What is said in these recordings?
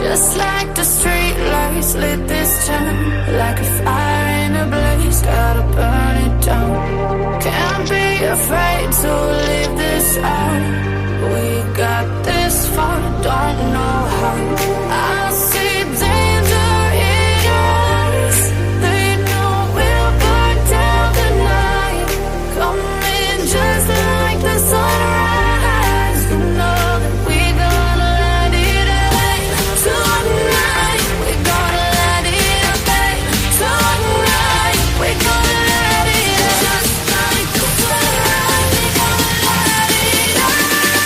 Just like the street lights lit this town, like a fire in a blaze, gotta burn it down. Can't be afraid to leave this out. We got this far, don't know how. I see danger in your eyes. They know we'll burn down the night. Coming just like the sunrise. You know that we gonna light it up tonight. We gonna light it up tonight. We gonna light it up just like the sunrise. We gonna light it up now.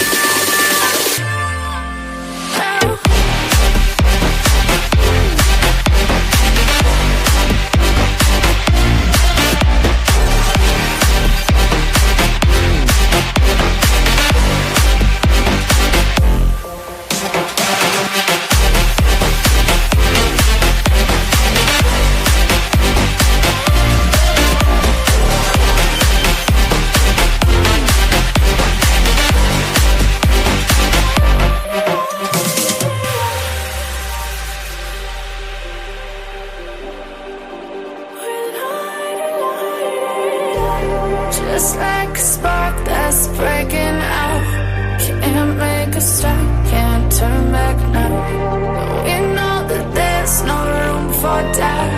Just like a spark that's breaking out. Can't make a stop, can't turn back now. We know that there's no room for doubt.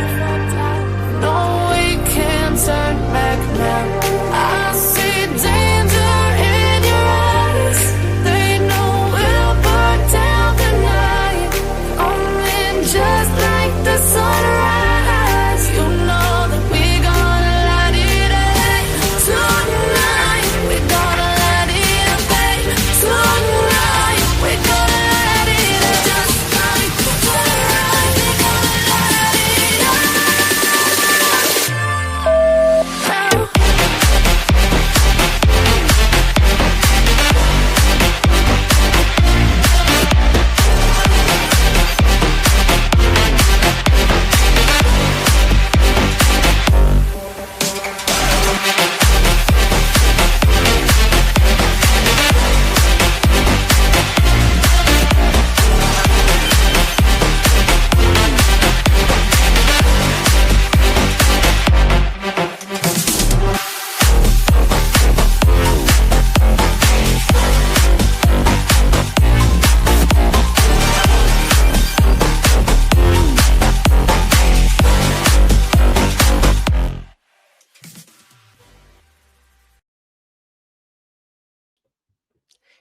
No, we can't turn back now. I see danger in your eyes. They know we'll burn down the night. Coming just like the sunrise. You know that we gonna light it up tonight. We gonna light it up tonight. We gonna light it up just like the sunrise. We gonna light it up now.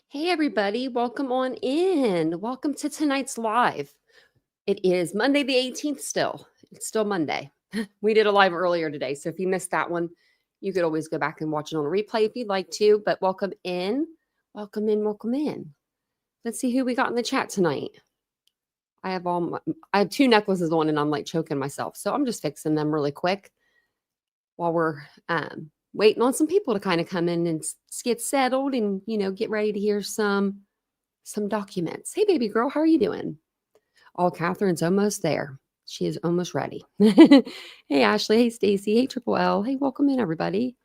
Hey, everybody. Welcome on in. Welcome to tonight's live. It is Monday the 18th still. It's still Monday. We did a live earlier today. So if you missed that one, you could always go back and watch it on a replay if you'd like to. But welcome in. Welcome in. Welcome in. Let's see who we got in the chat tonight. I have two necklaces on and I'm like choking myself. So I'm just fixing them really quick while we're waiting on some people to kind of come in and get settled and, get ready to hear some documents. Hey, baby girl, how are you doing? Oh, Catherine's almost there. She is almost ready. Hey, Ashley. Hey, Stacy. Hey, Triple L. Hey, welcome in, everybody.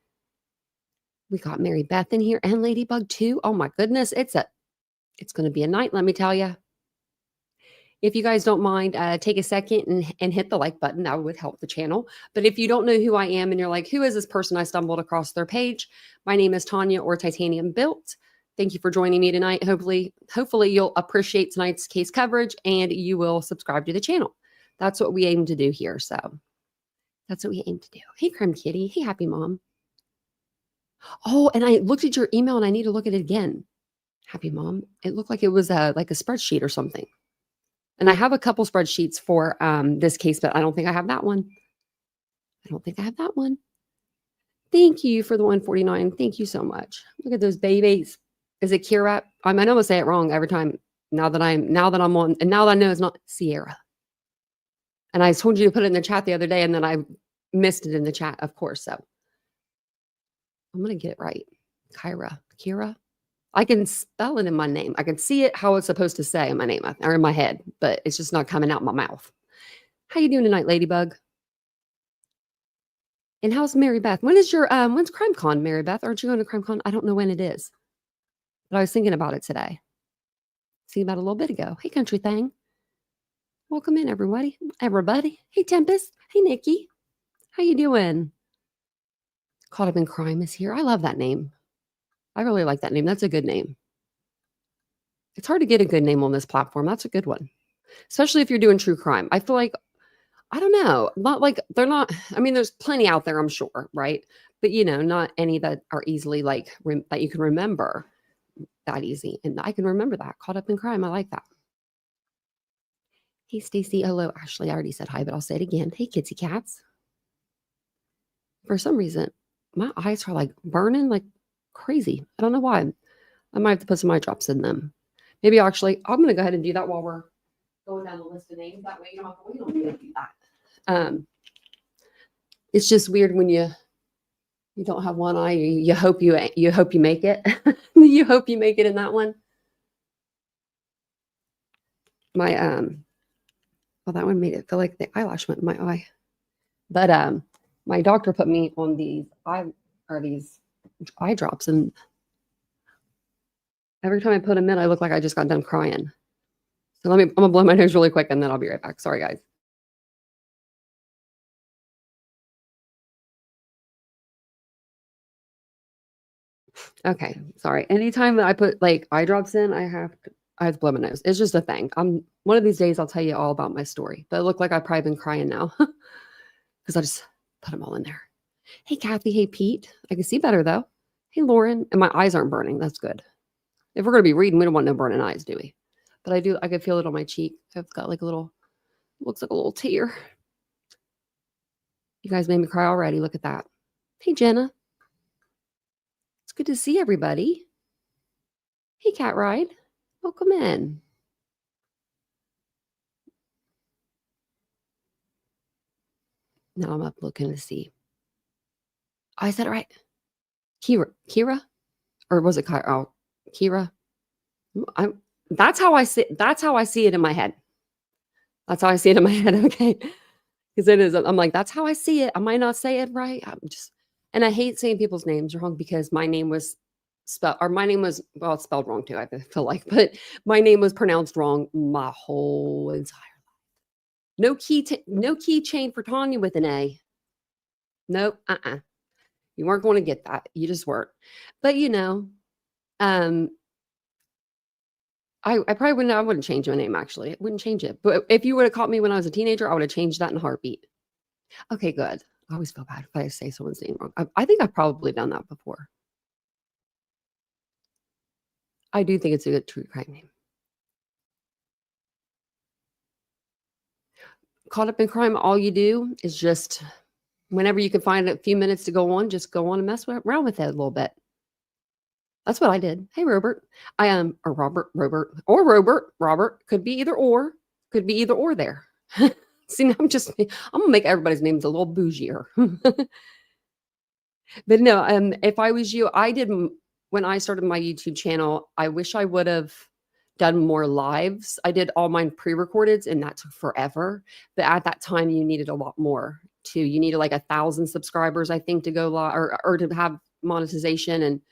We got Mary Beth in here and Ladybug too. Oh my goodness. It's going to be a night, let me tell you. If you guys don't mind, take a second and hit the like button. That would help the channel. But if you don't know who I am and you're like, who is this person? I stumbled across their page. My name is Tanya or TitaniumBuilt. Thank you for joining me tonight. Hopefully you'll appreciate tonight's case coverage and you will subscribe to the channel. That's what we aim to do here. So that's what we aim to do. Hey, Creme Kitty. Hey, Happy Mom. Oh, and I looked at your email and I need to look at it again. Happy Mom. It looked like it was like a spreadsheet or something. And I have a couple spreadsheets for this case, but I don't think I have that one. Thank you for the 149. Thank you so much. Look at those babies. Is it Kira? I know I say it wrong every time. Now that I'm on, and now that I know it's not Sierra. And I told you to put it in the chat the other day, and then I missed it in the chat, of course. So I'm gonna get it right. Kira. I can spell it in my name. I can see it how it's supposed to say in my name or in my head, but it's just not coming out my mouth. How you doing tonight, Ladybug? And how's Mary Beth? When's CrimeCon, Mary Beth? Aren't you going to CrimeCon? I don't know when it is, but I was thinking about it today. See about a little bit ago. Hey, country thing. Welcome in, everybody. Hey, Tempest. Hey, Nikki. How you doing? Caught Up in Crime is here. I love that name. I really like that name. That's a good name. It's hard to get a good name on this platform. That's a good one, especially if you're doing true crime. I feel like, I don't know, not like they're not. I mean, there's plenty out there, I'm sure, right? But not any that are easily like that you can remember that easy. And I can remember that. Caught Up in Crime. I like that. Hey, Stacy. Hello, Ashley. I already said hi, but I'll say it again. Hey, kitsy cats. For some reason, my eyes are like burning like crazy. I don't know why. I might have to put some eye drops in them. Maybe I'm going to go ahead and do that while we're going down the list of names. That way you don't have to wait on me to do that. It's just weird when you don't have one eye. You hope you make it. You hope you make it in that one. My well, that one made it feel like the eyelash went in my eye. But my doctor put me on these eye drops, and every time I put them in, I look like I just got done crying. So I'm gonna blow my nose really quick, and then I'll be right back. Sorry, guys. Okay, sorry. Anytime that I put like eye drops in, I have to blow my nose. It's just a thing. One of these days I'll tell you all about my story. But it looked like I've probably been crying now because I just put them all in there. Hey, Kathy. Hey, Pete. I can see better though. Hey, Lauren. And my eyes aren't burning. That's good. If we're gonna be reading, we don't want no burning eyes, do we? But I do. I can feel it on my cheek. I've got like looks like a little tear. You guys made me cry already. Look at that. Hey, Jenna. It's good to see everybody. Hey, Cat Ride. Welcome in. Now I'm up looking to see. I said it right. Kira? Or was it Kira? Oh, Kira. That's how I see it in my head. That's how I see it in my head. Okay. Because it is. I'm like, that's how I see it. I might not say it right. And I hate saying people's names wrong because my name was spelled it's spelled wrong too, I feel like, but my name was pronounced wrong my whole entire life. No keychain for Tanya with an A. Nope. You weren't going to get that. You just weren't. But I probably wouldn't change my name, actually. I wouldn't change it. But if you would have caught me when I was a teenager, I would have changed that in a heartbeat. Okay, good. I always feel bad if I say someone's name wrong. I think I've probably done that before. I do think it's a good true crime name. Caught Up in Crime, all you do is just, whenever you can find a few minutes to go on, just go on and mess around with it a little bit. That's what I did. Hey, Robert. I am, or Robert. Could be either or. Could be either or there. See, now I'm going to make everybody's names a little bougier. But no, if I was you, when I started my YouTube channel, I wish I would have done more lives. I did all mine pre-recorded, and that took forever. But at that time, you needed a lot more too. You needed like 1,000 subscribers, I think, to go live or to have monetization, and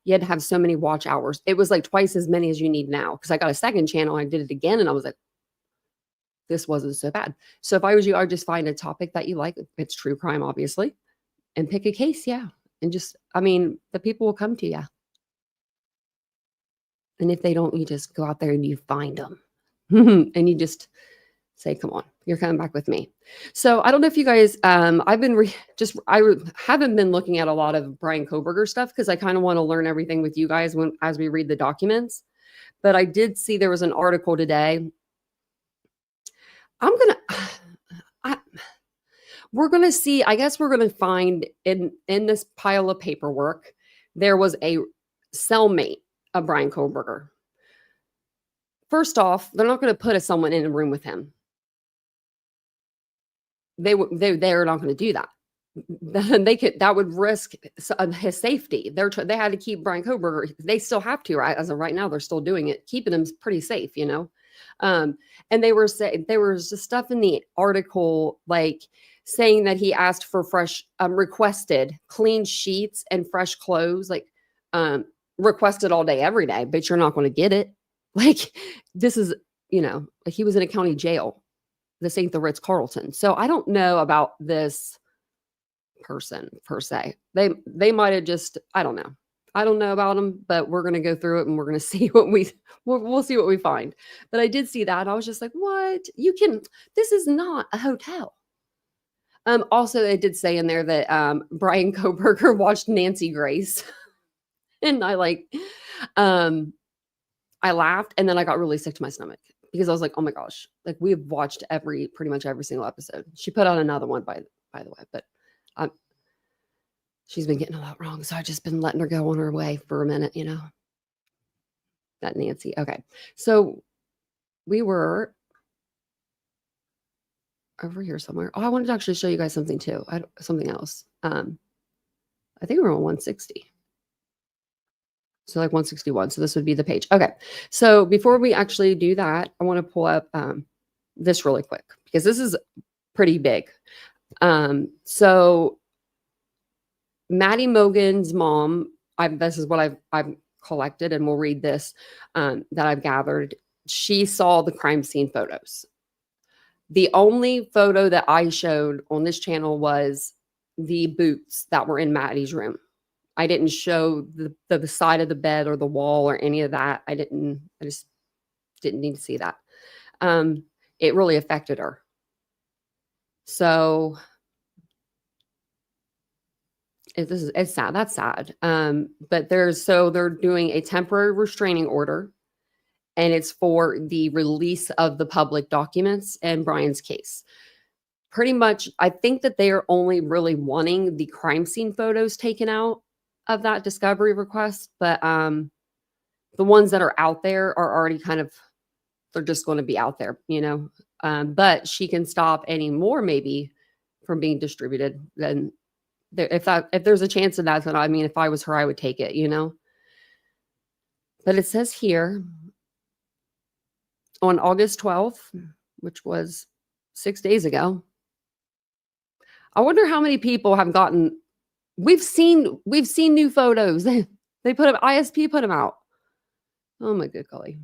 you had to have so many watch hours. It was like twice as many as you need now, because I got a second channel. I did it again, and I was like, this wasn't so bad. So if I was you, I would just find a topic that you like. It's true crime, obviously, and pick a case. Yeah. And the people will come to you. And if they don't, you just go out there and you find them. And you just say, come on, you're coming back with me. So I don't know if you guys, I haven't been looking at a lot of Brian Koberger stuff because I kind of want to learn everything with you guys as we read the documents. But I did see there was an article today. We're going to see, I guess we're going to find in this pile of paperwork, there was a cellmate of Brian Koberger. First off, they're not going to put someone in a room with him. They're not going to do that. That would risk his safety. They had to keep Brian Koberger. They still have to, right? As of right now, they're still doing it, keeping him pretty safe, And they were saying there was just stuff in the article like saying that he asked for requested clean sheets and fresh clothes, like requested all day, every day, but you're not going to get it. Like this is, like he was in a county jail. this ain't the Ritz-Carlton. So I don't know about this person per se. They might have just, I don't know. I don't know about them, but we're going to go through it and we're going to see what we'll see what we find. But I did see that and I was just like, what? This is not a hotel. Also, it did say in there that Brian Koberger watched Nancy Grace. And I laughed and then I got really sick to my stomach because I was like, oh my gosh, like we've watched pretty much every single episode. She put out another one by the way, but she's been getting a lot wrong. So I've just been letting her go on her way for a minute, that Nancy. Okay. So we were over here somewhere. Oh, I wanted to actually show you guys something too. Something else. I think we're on 160. So like 161. So this would be the page. Okay. So before we actually do that, I want to pull up this really quick because this is pretty big. So Maddie Mogan's mom, this is what I've collected and we'll read this that I've gathered. She saw the crime scene photos. The only photo that I showed on this channel was the boots that were in Maddie's room. I didn't show the side of the bed or the wall or any of that. I just didn't need to see that. It really affected her. So it's sad. That's sad. But they're doing a temporary restraining order. And it's for the release of the public documents in Brian's case. Pretty much, I think that they are only really wanting the crime scene photos taken out of that discovery request. But the ones that are out there are already they're just going to be out there, but she can stop any more maybe from being distributed. Then if there's a chance of that, then I mean, if I was her, I would take it, But it says here, on August 12th, which was 6 days ago. I wonder how many people have gotten, we've seen new photos. They put them, ISP put them out. Oh my good golly.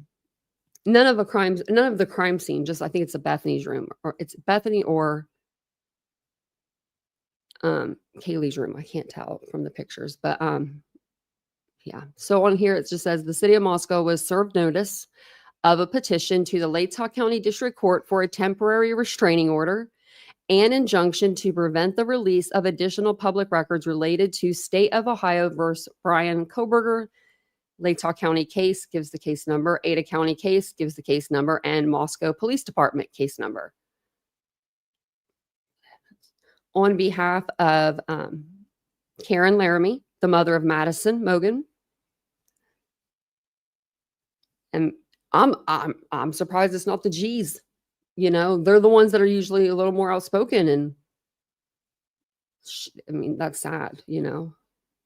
None of the crime scene, just I think it's a Bethany's room, or it's Bethany or Kaylee's room. I can't tell from the pictures, but yeah. So on here, it just says the city of Moscow was served notice of a petition to the Latah County District Court for a temporary restraining order and injunction to prevent the release of additional public records related to State of Ohio versus Brian Koberger. Latah County case gives the case number, Ada County case gives the case number, and Moscow Police Department case number. On behalf of Karen Laramie, the mother of Madison Mogan, and I'm surprised it's not the G's. They're the ones that are usually a little more outspoken, and I mean that's sad.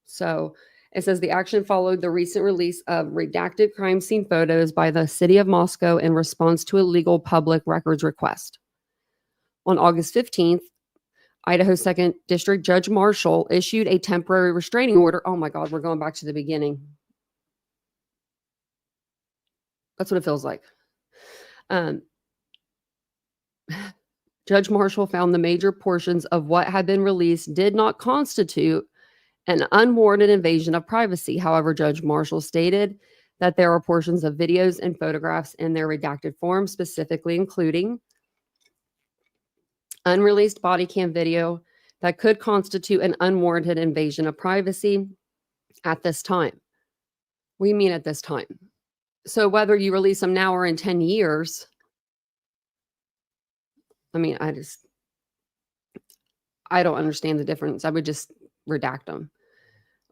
So it says the action followed the recent release of redacted crime scene photos by the city of Moscow in response to a legal public records request. On August 15th, Idaho 2nd District Judge Marshall issued a temporary restraining order. Oh my God, we're going back to the beginning. That's what it feels like. Judge Marshall found the major portions of what had been released did not constitute an unwarranted invasion of privacy. However, Judge Marshall stated that there are portions of videos and photographs in their redacted form, specifically including unreleased body cam video that could constitute an unwarranted invasion of privacy at this time. What do you mean at this time? So whether you release them now or in 10 years, I mean, I don't understand the difference. I would just redact them.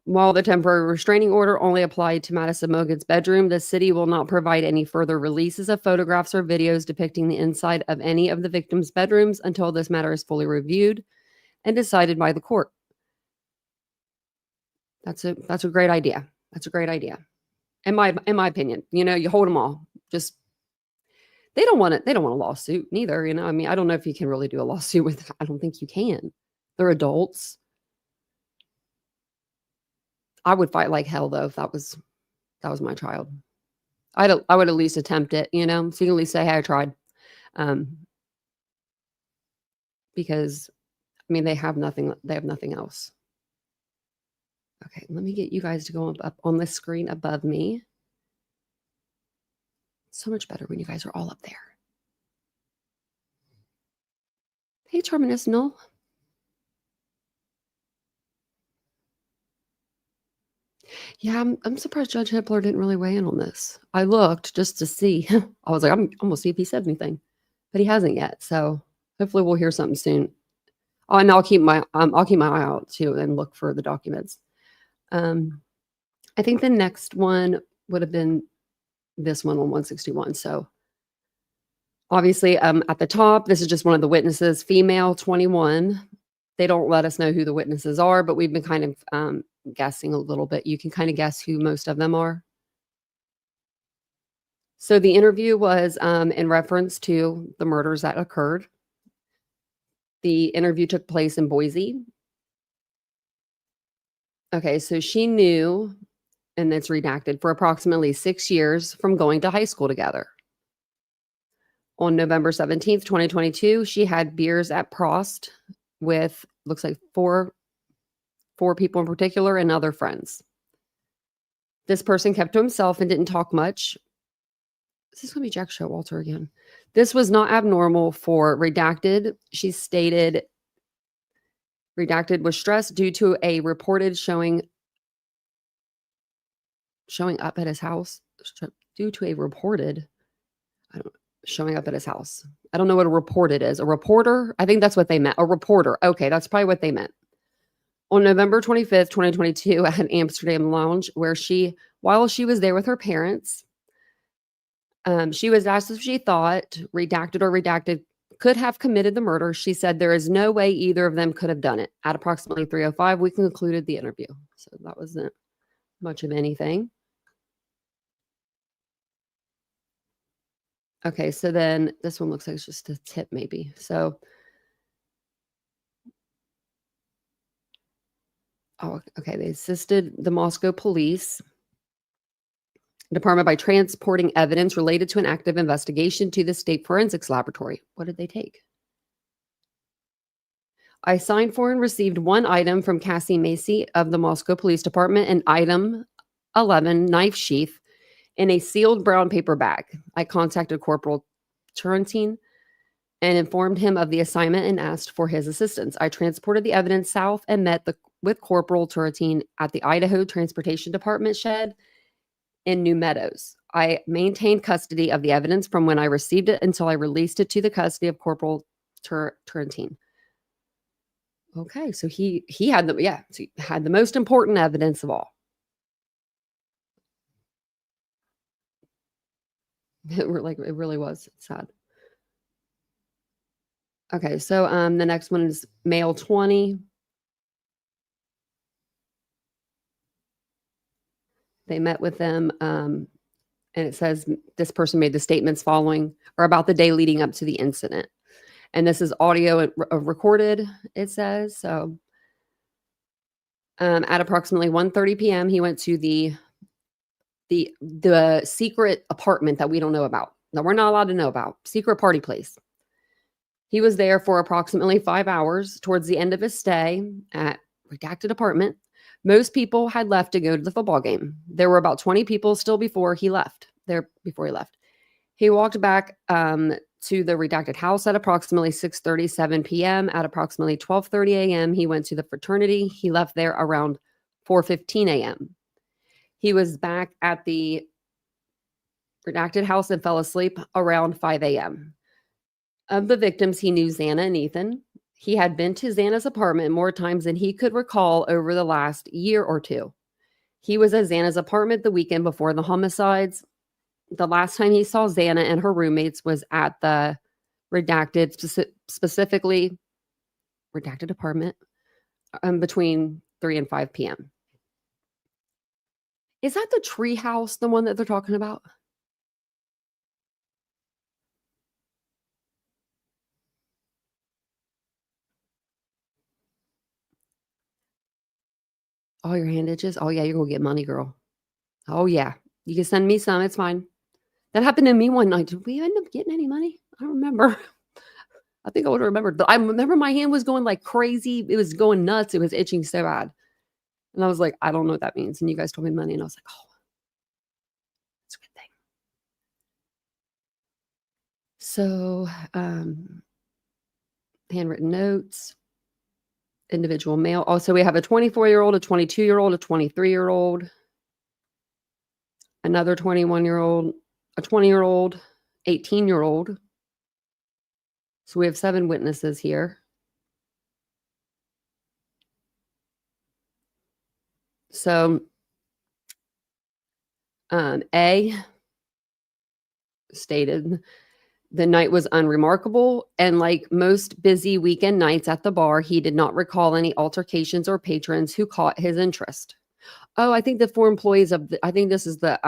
While the temporary restraining order only applied to Madison Mogan's bedroom, the city will not provide any further releases of photographs or videos depicting the inside of any of the victims' bedrooms until this matter is fully reviewed and decided by the court. That's a great idea. That's a great idea. In my opinion, you hold them all. Just they don't want a lawsuit neither. I mean, I don't know if you can really do a lawsuit with. I don't think you can. They're adults. I would fight like hell though if that was my child. I would at least attempt it. So you can at least say, hey, I tried. because, I mean, they have nothing else. Okay, let me get you guys to go up on the screen above me. So much better when you guys are all up there. Hey, Terminus Null. Yeah, I'm surprised Judge Hippler didn't really weigh in on this. I looked just to see. I was like, I'm gonna see if he said anything, but he hasn't yet. So hopefully we'll hear something soon. Oh, and I'll keep my eye out too and look for the documents. I think the next one would have been this one on 161. So obviously, at the top, this is just one of the witnesses, female, 21. They don't let us know who the witnesses are, but we've been kind of guessing a little bit. You can kind of guess who most of them are. So the interview was in reference to the murders that occurred. The interview took place in Boise. Okay, so she knew, and it's redacted, for approximately 6 years from going to high school together. On November 17th, 2022, she had beers at Prost with, looks like four people in particular and other friends. This person kept to himself and didn't talk much. This is going to be Jack Showalter again. This was not abnormal for redacted. She stated redacted was stressed due to a reported showing up at his house. Due to a reported, showing up at his house. I don't know what a reported is. A reporter? I think that's what they meant. A reporter. Okay, that's probably what they meant. On November 25th, 2022, at Amsterdam Lounge, where while she was there with her parents, she was asked if she thought redacted could have committed the murder. She said there is no way either of them could have done it. At approximately 3:05, we concluded the interview. So that wasn't much of anything. Okay, so then this one looks like it's just a tip maybe. So, oh, okay, they assisted the Moscow police department by transporting evidence related to an active investigation to the state forensics laboratory. What did they take? I signed for and received one item from Cassie Macy of the Moscow Police Department, an item 11 knife sheath in a sealed brown paper bag. I contacted Corporal Turrentine and informed him of the assignment and asked for his assistance. I transported the evidence south and met with Corporal Turrentine at the Idaho Transportation Department shed in New Meadows. I maintained custody of the evidence from when I received it until I released it to the custody of Corporal Turrentine. Okay, so he had he had the most important evidence of all. It really was sad. Okay, so the next one is male 20. They met with them, and it says this person made the statements following or about the day leading up to the incident. And this is audio recorded, it says. So at approximately 1:30 p.m., he went to the secret apartment that we don't know about, that we're not allowed to know about, secret party place. He was there for approximately 5 hours. Towards the end of his stay at redacted apartment, most people had left to go to the football game. There were about 20 people still before he left. He walked back to the redacted house at approximately 6:37 p.m. At approximately 12:30 a.m., he went to the fraternity. He left there around 4:15 a.m. He was back at the redacted house and fell asleep around 5 a.m. Of the victims, he knew Xana and Ethan. He had been to Xana's apartment more times than he could recall over the last year or two. He was at Xana's apartment the weekend before the homicides. The last time he saw Xana and her roommates was at the specifically redacted apartment between 3 and 5 p.m. Is that the tree house, the one that they're talking about? All your hand itches? Oh, yeah, you're going to get money, girl. Oh, yeah. You can send me some. It's fine. That happened to me one night. Did we end up getting any money? I don't remember. I think I would have remembered. But I remember my hand was going like crazy. It was going nuts. It was itching so bad. And I was like, I don't know what that means. And you guys told me money. And I was like, oh, that's a good thing. So, handwritten notes, individual mail. Also, we have a 24-year-old, a 22-year-old, a 23-year-old, another 21-year-old, a 20-year-old, 18-year-old. So we have 7 witnesses here. So, A stated the night was unremarkable, and like most busy weekend nights at the bar, he did not recall any altercations or patrons who caught his interest. Oh, I think the 4 employees I think this is the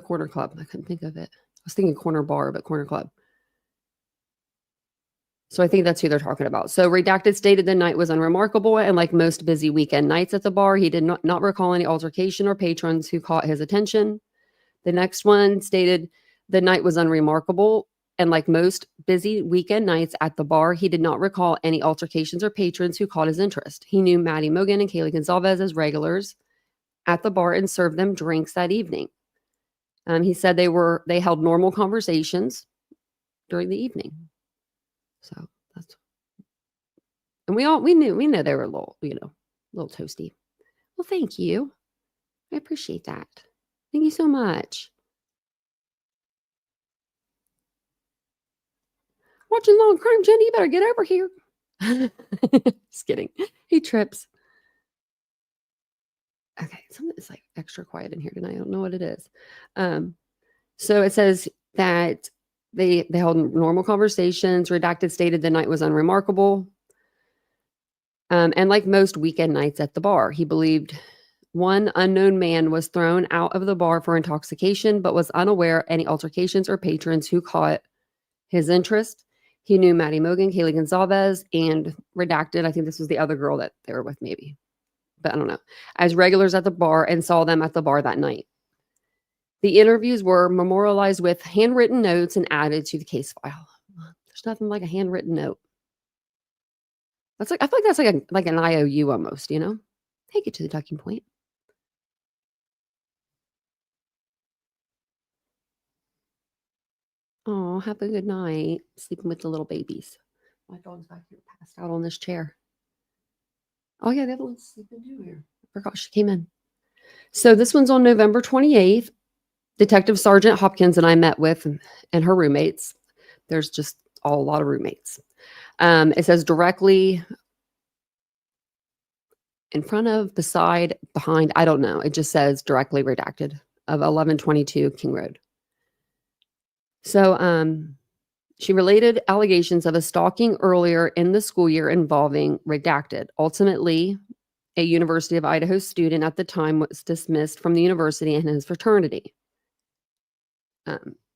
corner club. I couldn't think of it. I was thinking corner bar, but corner club. So I think that's who they're talking about. So redacted stated the night was unremarkable, and like most busy weekend nights at the bar, he did not recall any altercation or patrons who caught his attention. The next one stated the night was unremarkable, and like most busy weekend nights at the bar, he did not recall any altercations or patrons who caught his interest. He knew Maddie Mogan and Kaylee Gonzalez as regulars at the bar and served them drinks that evening. He said they held normal conversations during the evening. So that's, and we know they were a little toasty. Well, thank you. I appreciate that. Thank you so much. Watching Long Crime, Jenny, you better get over here. Just kidding. He trips. Okay, something is like extra quiet in here tonight. I don't know what it is. So it says that they held normal conversations. Redacted stated the night was unremarkable. And like most weekend nights at the bar, he believed one unknown man was thrown out of the bar for intoxication, but was unaware any altercations or patrons who caught his interest. He knew Maddie Mogan, Kaylee Gonzalez, and redacted, I think this was the other girl that they were with maybe, but I don't know, as regulars at the bar and saw them at the bar that night. The interviews were memorialized with handwritten notes and added to the case file. There's nothing like a handwritten note. That's like, I feel like that's like an IOU almost, you know? Take it to the tucking point. Oh, have a good night. Sleeping with the little babies. My dog's back here passed out on this chair. Oh, yeah, the other one's sleeping too here. I forgot she came in. So this one's on November 28th. Detective Sergeant Hopkins and I met with, and her roommates. There's just a lot of roommates. It says directly in front of, beside, behind, I don't know. It just says directly redacted of 1122 King Road. So she related allegations of a stalking earlier in the school year involving redacted. Ultimately, a University of Idaho student at the time was dismissed from the university and his fraternity.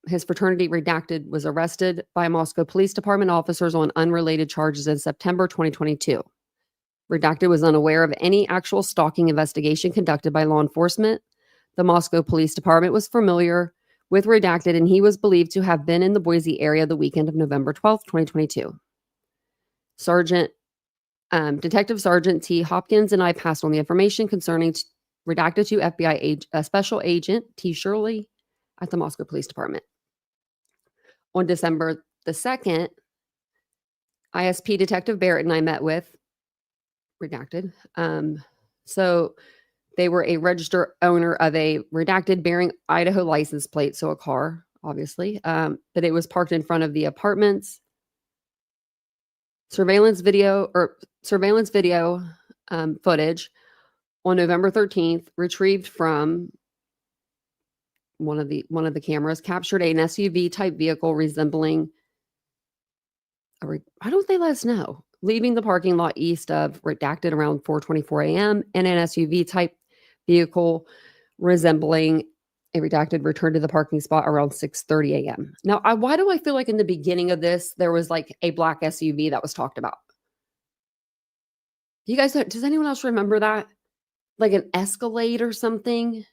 His fraternity redacted was arrested by Moscow Police Department officers on unrelated charges in September 2022. Redacted was unaware of any actual stalking investigation conducted by law enforcement. The Moscow Police Department was familiar with redacted, and he was believed to have been in the Boise area the weekend of November 12th, 2022. Detective Sergeant T. Hopkins and I passed on the information concerning redacted to FBI Special Agent T. Shirley at the Moscow Police Department. On December the 2nd, ISP Detective Barrett and I met with redacted. So they were a registered owner of a redacted bearing Idaho license plate, so a car, obviously, but it was parked in front of the apartments. Surveillance video footage on November 13th, retrieved from one of the cameras, captured an SUV type vehicle resembling why don't they let us know? Leaving the parking lot east of redacted around 4:24 a.m. and an SUV type vehicle resembling a redacted returned to the parking spot around 6:30 a.m. Now, why do I feel like in the beginning of this, there was like a black SUV that was talked about? You guys, does anyone else remember that? Like an Escalade or something?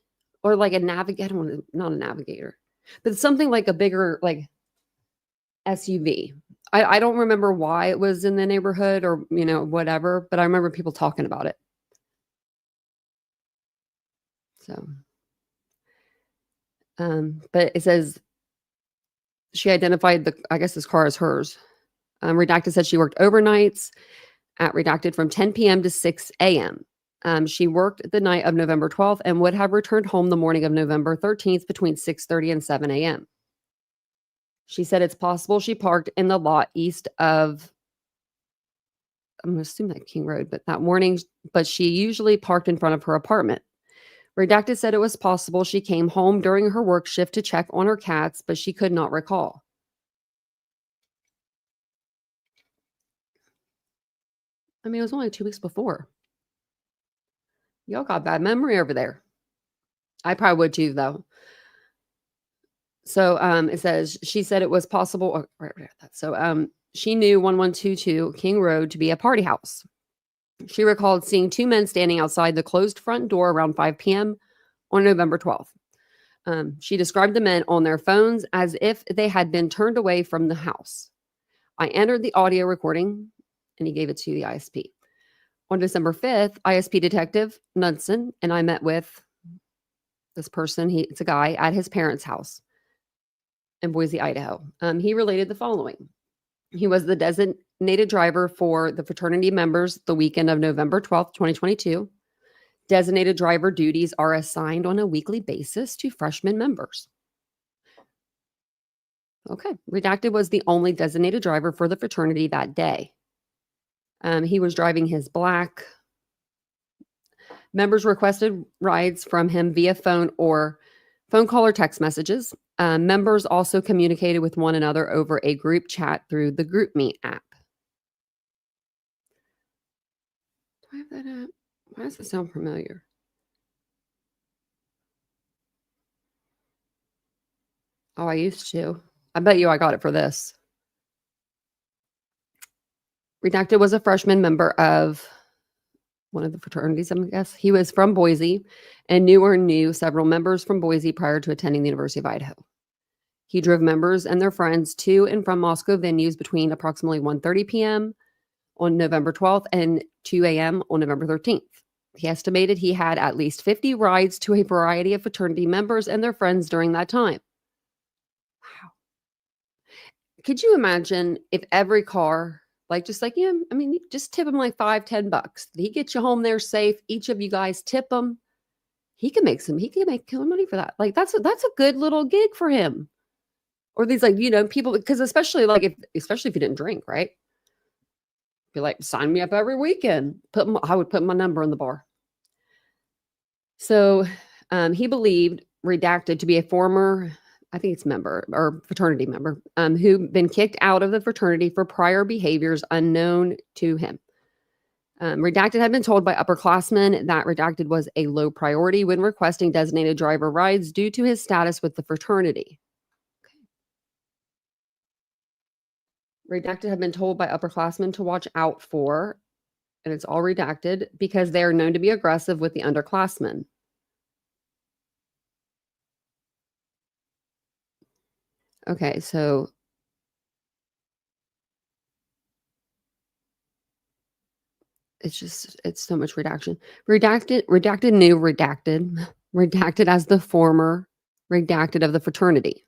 Or like a Navigator, not a Navigator, but something like a bigger, like, SUV. I don't remember why it was in the neighborhood or, whatever, but I remember people talking about it. So, but it says she identified I guess this car as hers. Redacted said she worked overnights at Redacted from 10 p.m. to 6 a.m. She worked the night of November 12th and would have returned home the morning of November 13th between 6:30 and 7 a.m. She said it's possible she parked in the lot east of, I'm going to assume that King Road, but that morning, but she usually parked in front of her apartment. Redacted said it was possible she came home during her work shift to check on her cats, but she could not recall. I mean, it was only 2 weeks before. Y'all got bad memory over there. I probably would too, though. So it says she said it was possible. So she knew 1122 King Road to be a party house. She recalled seeing two men standing outside the closed front door around 5 p.m. on November 12th. She described the men on their phones as if they had been turned away from the house. I entered the audio recording, and he gave it to the ISP. On December 5th, ISP Detective Knudsen and I met with this person. It's a guy at his parents' house in Boise, Idaho. He related the following. He was the designated driver for the fraternity members the weekend of November 12th, 2022. Designated driver duties are assigned on a weekly basis to freshman members. Okay. Redacted was the only designated driver for the fraternity that day. He was driving his black. Members requested rides from him via phone call or text messages. Members also communicated with one another over a group chat through the GroupMe app. Do I have that app? Why does it sound familiar? Oh, I used to. I bet you I got it for this. Redacted was a freshman member of one of the fraternities, I guess. He was from Boise and knew several members from Boise prior to attending the University of Idaho. He drove members and their friends to and from Moscow venues between approximately 1:30 p.m. on November 12th and 2 a.m. on November 13th. He estimated he had at least 50 rides to a variety of fraternity members and their friends during that time. Wow. Could you imagine if every car, just tip him like $5-10. He gets you home there safe. Each of you guys tip him. He can make killer money for that. That's a good little gig for him. Or these people, because especially if you didn't drink, right? Be like, sign me up every weekend. I would put my number in the bar. So he believed Redacted to be a former, I think it's member or fraternity member, who'd been kicked out of the fraternity for prior behaviors unknown to him. Redacted had been told by upperclassmen that Redacted was a low priority when requesting designated driver rides due to his status with the fraternity. Redacted had been told by upperclassmen to watch out for, and it's all redacted, because they are known to be aggressive with the underclassmen. Okay, so it's so much redaction. Redacted knew Redacted as the former Redacted of the fraternity.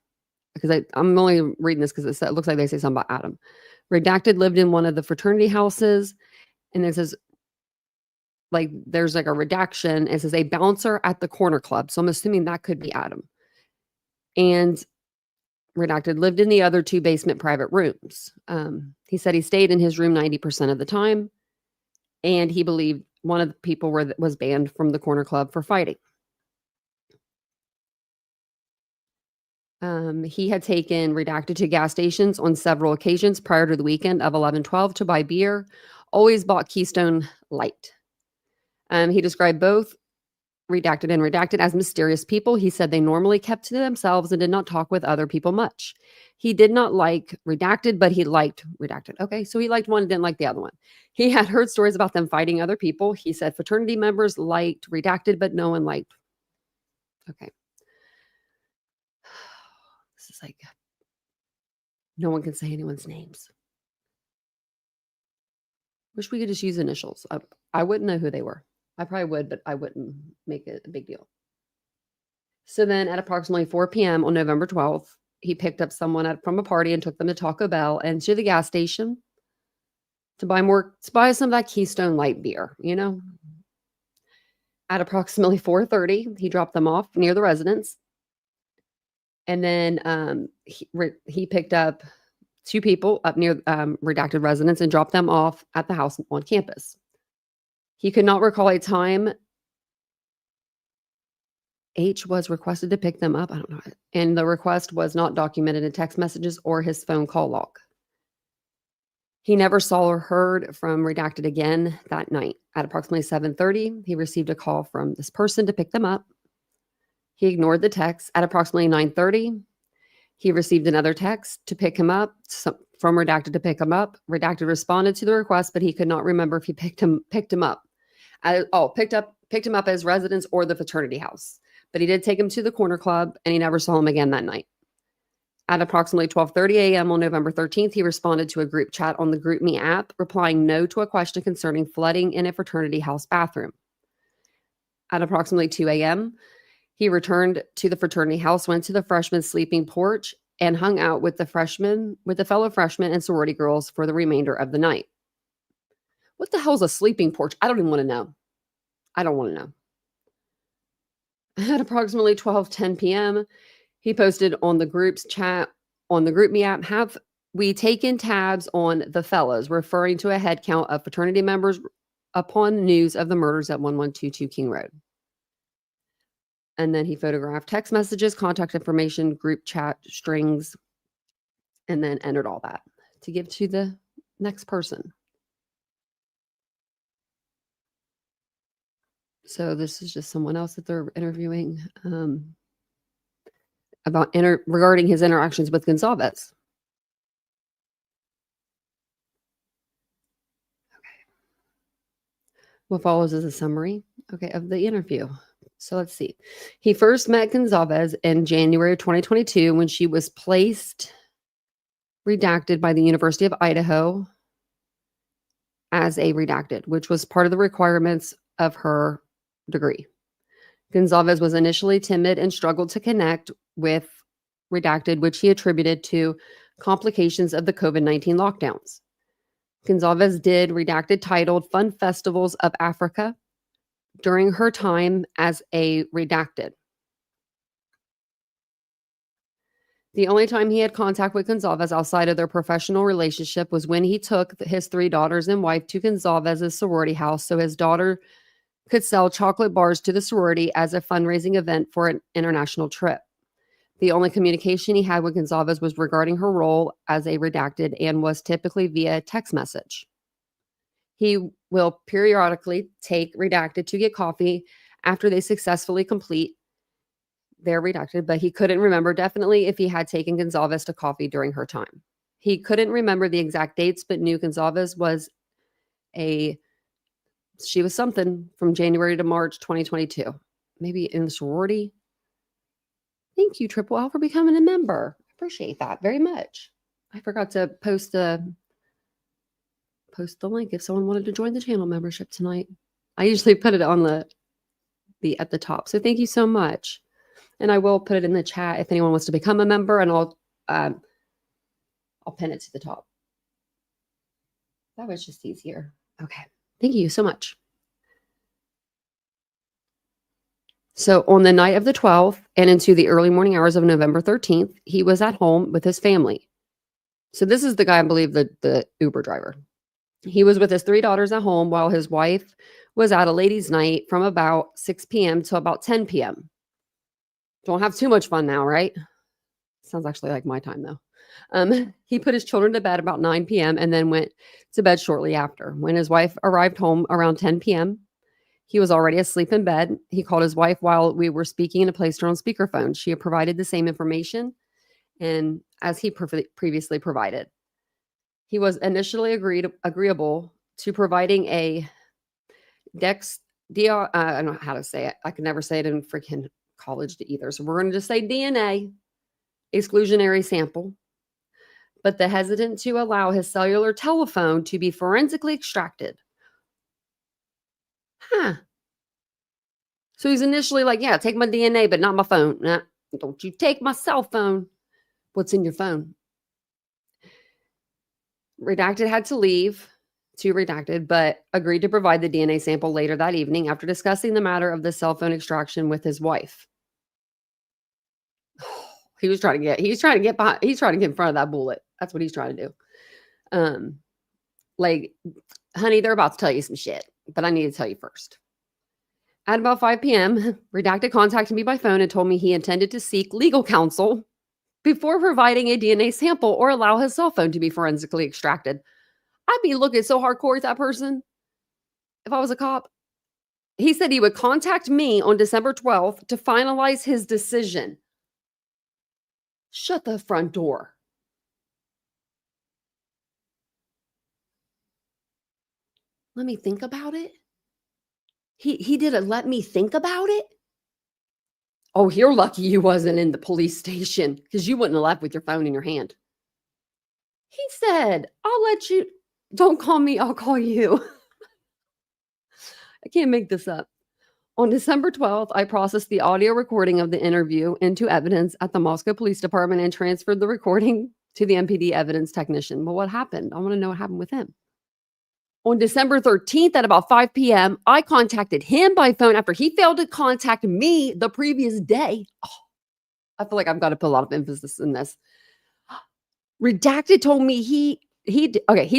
Because I'm only reading this because it looks like they say something about Adam. Redacted lived in one of the fraternity houses, and it says, there's a redaction. It says a bouncer at the corner club. So I'm assuming that could be Adam. And Redacted lived in the other two basement private rooms. He said he stayed in his room 90% of the time, and he believed one of the people was banned from the corner club for fighting. He had taken Redacted to gas stations on several occasions prior to the weekend of 11/12 to buy beer, always bought Keystone Light. He described both Redacted and Redacted as mysterious people. He said they normally kept to themselves and did not talk with other people much. He did not like Redacted, but he liked Redacted. Okay, so he liked one and didn't like the other one. He had heard stories about them fighting other people. He said fraternity members liked Redacted, but no one liked. Okay. This is No one can say anyone's names. Wish we could just use initials. I wouldn't know who they were. I probably would, but I wouldn't make it a big deal. So then at approximately 4 p.m. on November 12th, he picked up someone from a party and took them to Taco Bell and to the gas station to buy some of that Keystone Light beer, you know? At approximately 4:30, he dropped them off near the residence. And then he picked up 2 people up near redacted residence and dropped them off at the house on campus. He could not recall a time H was requested to pick them up. I don't know. And the request was not documented in text messages or his phone call log. He never saw or heard from redacted again that night. At approximately 7:30, he received a call from this person to pick them up. He ignored the text. At approximately 9:30, he received another text to pick him up from redacted to pick him up. Redacted responded to the request, but he could not remember if he picked him up. Picked him up at his residence or the fraternity house. But he did take him to the corner club, and he never saw him again that night. At approximately 12:30 a.m. on November 13th, he responded to a group chat on the GroupMe app, replying no to a question concerning flooding in a fraternity house bathroom. At approximately 2 a.m., he returned to the fraternity house, went to the freshmen's sleeping porch, and hung out with the fellow freshmen and sorority girls for the remainder of the night. What the hell is a sleeping porch? I don't even want to know. I don't want to know. At approximately 12:10 p.m., he posted on the group's chat on the GroupMe app, "Have we taken tabs on the fellows," referring to a head count of fraternity members upon news of the murders at 1122 King Road. And then he photographed text messages, contact information, group chat strings, and then entered all that to give to the next person. So this is just someone else that they're interviewing regarding his interactions with Gonzalez. Okay. What follows is a summary, of the interview. So let's see. He first met Gonzalez in January of 2022 when she was placed redacted by the University of Idaho as a redacted, which was part of the requirements of her degree. Gonzalez was initially timid and struggled to connect with redacted, which he attributed to complications of the COVID-19 lockdowns. Gonzalez did redacted titled Fun Festivals of Africa during her time as a redacted. The only time he had contact with Gonzalez outside of their professional relationship was when he took his 3 daughters and wife to Gonzalez's sorority house so his daughter could sell chocolate bars to the sorority as a fundraising event for an international trip. The only communication he had with Gonzalez was regarding her role as a redacted and was typically via text message. He will periodically take redacted to get coffee after they successfully complete their redacted, but he couldn't remember definitely if he had taken Gonzalez to coffee during her time. He couldn't remember the exact dates, but knew Gonzalez was she was something from January to March 2022. Maybe in the sorority. Thank you, Triple L, for becoming a member. Appreciate that very much. I forgot to post the link if someone wanted to join the channel membership tonight. I usually put it on the at the top. So thank you so much. And I will put it in the chat if anyone wants to become a member, and I'll pin it to the top. That was just easier. Okay. Thank you so much. So on the night of the 12th and into the early morning hours of November 13th, he was at home with his family. So this is the guy, I believe, the Uber driver. He was with his 3 daughters at home while his wife was at a ladies' night from about 6 p.m. to about 10 p.m. Don't have too much fun now, right? Sounds actually like my time, though. He put his children to bed about 9 p.m. and then went to bed shortly after. When his wife arrived home around 10 p.m., he was already asleep in bed. He called his wife while we were speaking and placed her on speakerphone. She had provided the same information and as he previously provided. He was initially agreeable to providing a I don't know how to say it. I can never say it in freaking college either. So we're going to just say DNA exclusionary sample. but the hesitant to allow his cellular telephone to be forensically extracted. Huh. So he's initially like, yeah, take my DNA, but not my phone. Nah, don't you take my cell phone. What's in your phone? Redacted had to leave to Redacted, but agreed to provide the DNA sample later that evening after discussing the matter of the cell phone extraction with his wife. He's trying to get in front of that bullet. That's what he's trying to do. Like, honey, they're about to tell you some shit, but I need to tell you first. At about 5 p.m., Redacted contacted me by phone and told me he intended to seek legal counsel before providing a DNA sample or allow his cell phone to be forensically extracted. I'd be looking so hardcore at that person if I was a cop. He said he would contact me on December 12th to finalize his decision. Shut the front door. Let me think about it. He didn't let me think about it? Oh, you're lucky you wasn't in the police station because you wouldn't have left with your phone in your hand. He said, I'll let you, don't call me, I'll call you. I can't make this up. On December 12th, I processed the audio recording of the interview into evidence at the Moscow Police Department and transferred the recording to the MPD evidence technician. Well, what happened? I want to know what happened with him. On December 13th at about 5 p.m., I contacted him by phone after he failed to contact me the previous day. Oh, I feel like I've got to put a lot of emphasis in this. Redacted told me he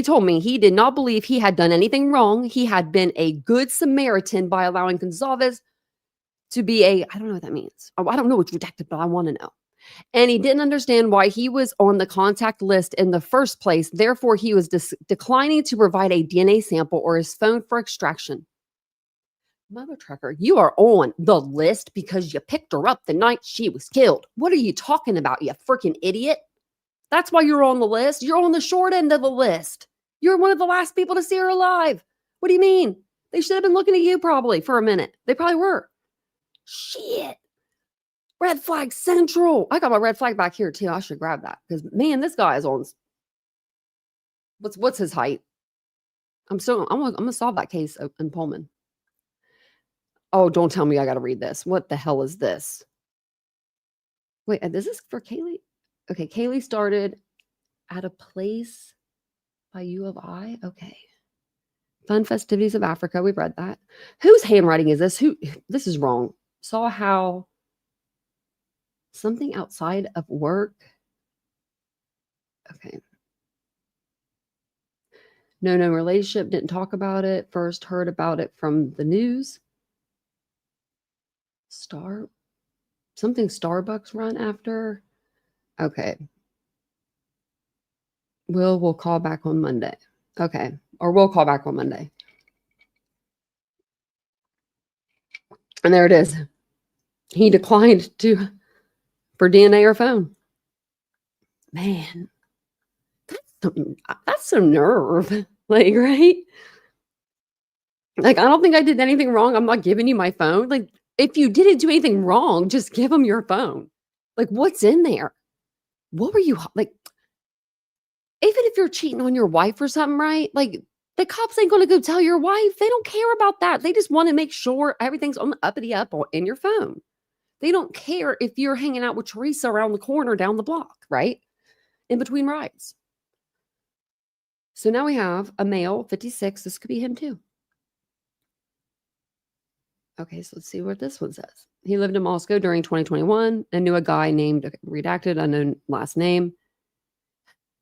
told me he did not believe he had done anything wrong. He had been a good Samaritan by allowing Gonzalez to be I don't know what that means. I don't know what's redacted, but I want to know. And he didn't understand why he was on the contact list in the first place. Therefore, he was declining to provide a DNA sample or his phone for extraction. Mother trucker, you are on the list because you picked her up the night she was killed. What are you talking about, you freaking idiot? That's why you're on the list. You're on the short end of the list. You're one of the last people to see her alive. What do you mean? They should have been looking at you probably for a minute. They probably were. Shit. Red flag central. I got my red flag back here too. I should grab that because man, this guy is on. What's his height? I'm gonna solve that case in Pullman. Oh, don't tell me I got to read this. What the hell is this? Wait, is this for Kaylee? Okay, Kaylee started at a place by U of I. Okay. Fun festivities of Africa. We've read that. Whose handwriting is this? This is wrong. Saw how something outside of work. Okay. No relationship. Didn't talk about it. First heard about it from the news. Something Starbucks run after. Okay. We'll call back on Monday. Okay. Or we'll call back on Monday. And there it is. He declined for DNA or phone. Man, that's some nerve. Like, right? Like, I don't think I did anything wrong. I'm not giving you my phone. Like, if you didn't do anything wrong, just give him your phone. Like, what's in there? What were you like? Even if you're cheating on your wife or something, right? Like, the cops ain't going to go tell your wife. They don't care about that. They just want to make sure everything's on the uppity up in your phone. They don't care if you're hanging out with Teresa around the corner down the block, right? In between rides. So now we have a male, 56. This could be him too. Okay, so let's see what this one says. He lived in Moscow during 2021 and knew a guy named, redacted, unknown last name.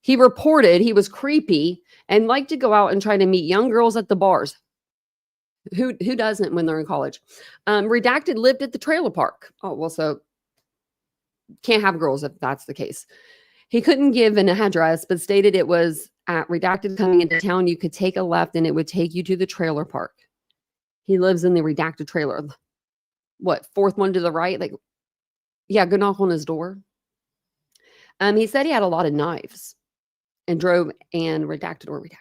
He reported he was creepy and liked to go out and try to meet young girls at the bars. Who doesn't when they're in college? Redacted lived at the trailer park. Oh, well, so can't have girls if that's the case. He couldn't give an address, but stated it was at Redacted coming into town. You could take a left and it would take you to the trailer park. He lives in the Redacted trailer. What, fourth one to the right? Like, yeah, go knock on his door. He said he had a lot of knives and drove and Redacted or Redacted.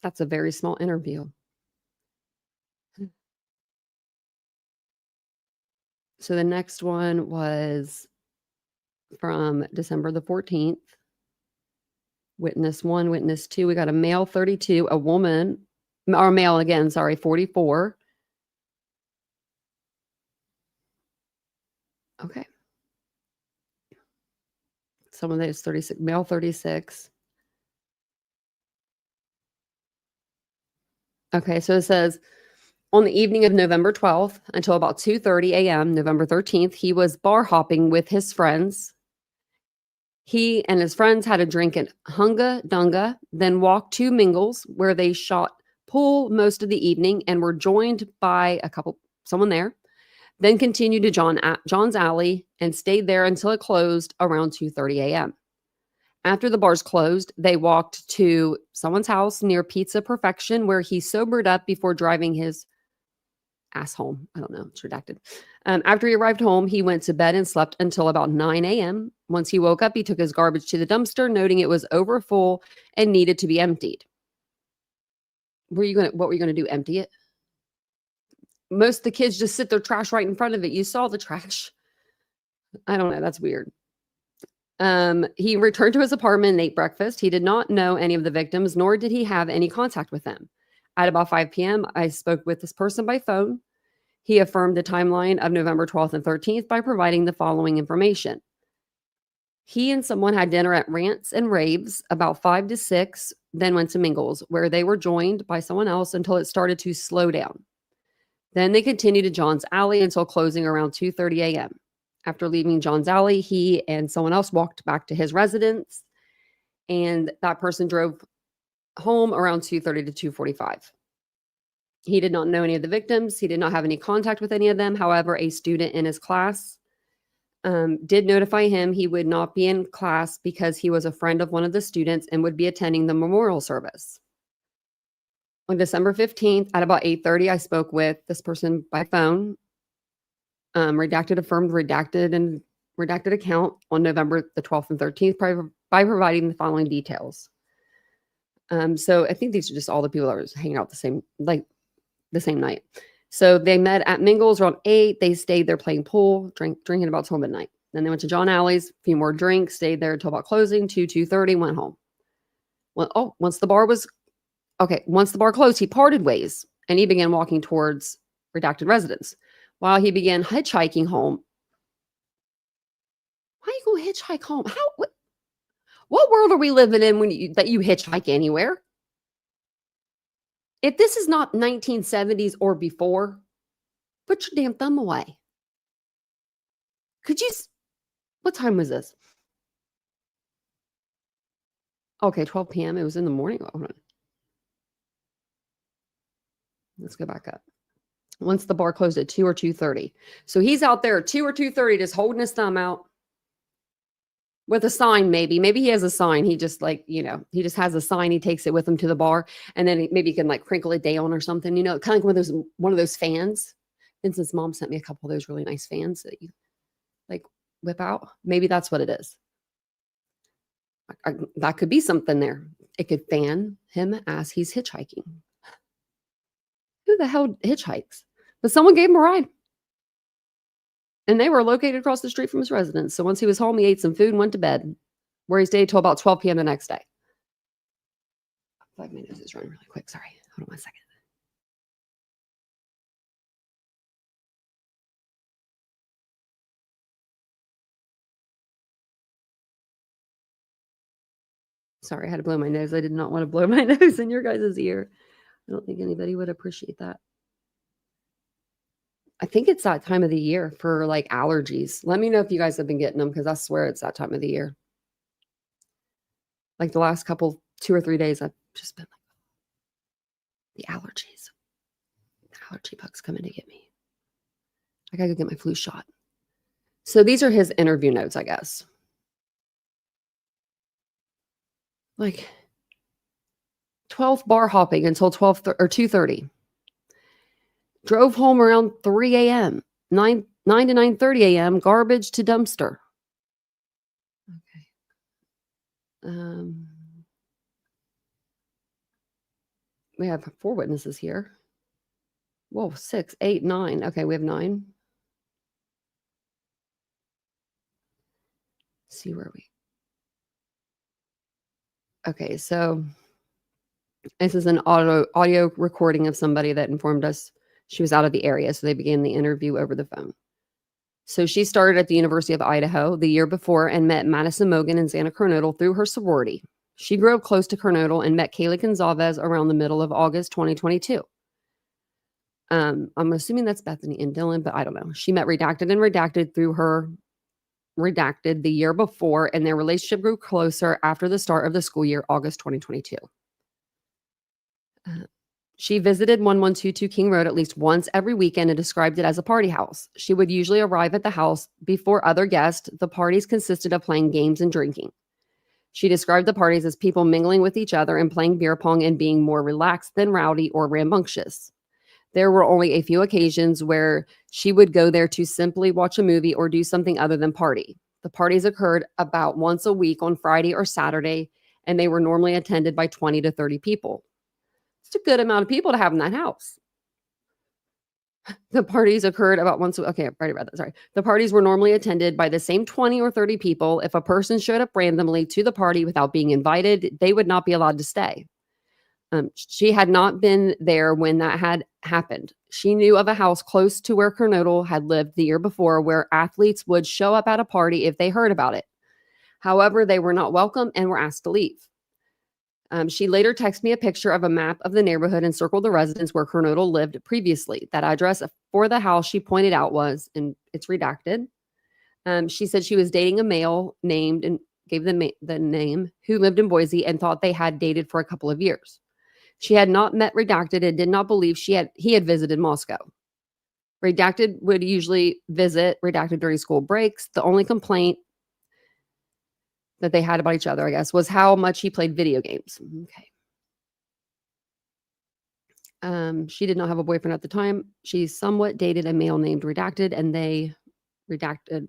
That's a very small interview. So the next one was from December the 14th. Witness 1, witness 2. We got a male 32, a woman, or male again, sorry, 44. Okay. Some of those 36, male 36. Okay, so it says on the evening of November 12th until about 2:30 a.m., November 13th, he was bar hopping with his friends. He and his friends had a drink at Hunga Dunga, then walked to Mingles, where they shot pool most of the evening and were joined by someone there. Then continued to John's Alley and stayed there until it closed around 2:30 a.m. After the bars closed, they walked to someone's house near Pizza Perfection, where he sobered up before driving his ass home. I don't know. It's redacted. After he arrived home, he went to bed and slept until about 9 a.m. Once he woke up, he took his garbage to the dumpster, noting it was over full and needed to be emptied. What were you going to do? Empty it? Most of the kids just sit their trash right in front of it. You saw the trash. I don't know. That's weird. He returned to his apartment and ate breakfast. He did not know any of the victims, nor did he have any contact with them. At about 5 p.m., I spoke with this person by phone. He affirmed the timeline of November 12th and 13th by providing the following information. He and someone had dinner at Rants and Raves about 5 to 6, then went to Mingles, where they were joined by someone else until it started to slow down. Then they continued to John's Alley until closing around 2:30 a.m. After leaving John's Alley, he and someone else walked back to his residence, and that person drove home around 2:30 to 2:45. He did not know any of the victims. He did not have any contact with any of them. However, a student in his class did notify him he would not be in class because he was a friend of one of the students and would be attending the memorial service. On December 15th at about 8:30, I spoke with this person by phone. Redacted, affirmed, redacted, and redacted account on November the 12th and 13th by providing the following details. So I think these are just all the people that were hanging out the same night. So they met at Mingles around 8. They stayed there playing pool, drinking about till midnight. Then they went to John Alley's, a few more drinks, stayed there until about closing, 2:30, went home. Well, once the bar closed, he parted ways and he began walking towards redacted residence. While he began hitchhiking home. Why are you going to hitchhike home? What world are we living in that you hitchhike anywhere? If this is not 1970s or before, put your damn thumb away. What time was this? Okay, 12 p.m. It was in the morning. Hold on. Let's go back up. Once the bar closed at 2 or 2:30. So he's out there at 2 or 2:30 just holding his thumb out with a sign maybe. Maybe he has a sign. He just he just has a sign. He takes it with him to the bar and then maybe he can crinkle it down or something, kind of like one of those fans. Vincent's mom sent me a couple of those really nice fans that you whip out. Maybe that's what it is. That could be something there. It could fan him as he's hitchhiking. Who the hell hitchhikes? But someone gave him a ride. And they were located across the street from his residence. So once he was home, he ate some food and went to bed, where he stayed till about 12 p.m. the next day. 5 minutes is running really quick. Sorry. Hold on one second. Sorry, I had to blow my nose. I did not want to blow my nose in your guys' ear. I don't think anybody would appreciate that. I think it's that time of the year for allergies. Let me know if you guys have been getting them because I swear it's that time of the year. The last 2 or 3 days, I've just been the allergies. The allergy bug's coming to get me. I gotta go get my flu shot. So these are his interview notes, I guess. 12 bar hopping until 2:30. Drove home around 3 a.m. 9 to 9:30 a.m. Garbage to dumpster. Okay. We have 4 witnesses here. Whoa, 6, 8, 9. Okay, we have 9. Let's see where we. Okay, so this is an audio recording of somebody that informed us she was out of the area, so they began the interview over the phone. So she started at the University of Idaho the year before and met Madison Mogan and Xana Kernodle through her sorority. She grew up close to Kernodle and met Kaylee Gonzalez around the middle of August 2022. I'm assuming that's Bethany and Dylan, but I don't know. She met Redacted and Redacted through her Redacted the year before, and their relationship grew closer after the start of the school year, August 2022. She visited 1122 King Road at least once every weekend and described it as a party house. She would usually arrive at the house before other guests. The parties consisted of playing games and drinking. She described the parties as people mingling with each other and playing beer pong and being more relaxed than rowdy or rambunctious. There were only a few occasions where she would go there to simply watch a movie or do something other than party. The parties occurred about once a week on Friday or Saturday, and they were normally attended by 20 to 30 people. It's a good amount of people to have in that house. The parties occurred about once. Okay, I've already read that. Sorry. The parties were normally attended by the same 20 or 30 people. If a person showed up randomly to the party without being invited, they would not be allowed to stay. She had not been there when that had happened. She knew of a house close to where Kernodle had lived the year before where athletes would show up at a party if they heard about it. However, they were not welcome and were asked to leave. She later texted me a picture of a map of the neighborhood and circled the residence where Kernodle lived previously. That address for the house she pointed out was, and it's redacted. She said she was dating a male named and gave the name who lived in Boise and thought they had dated for a couple of years. She had not met Redacted and did not believe he had visited Moscow. Redacted would usually visit Redacted during school breaks. The only complaint that they had about each other, I guess, was how much he played video games. Okay. She did not have a boyfriend at the time. She somewhat dated a male named Redacted, and they redacted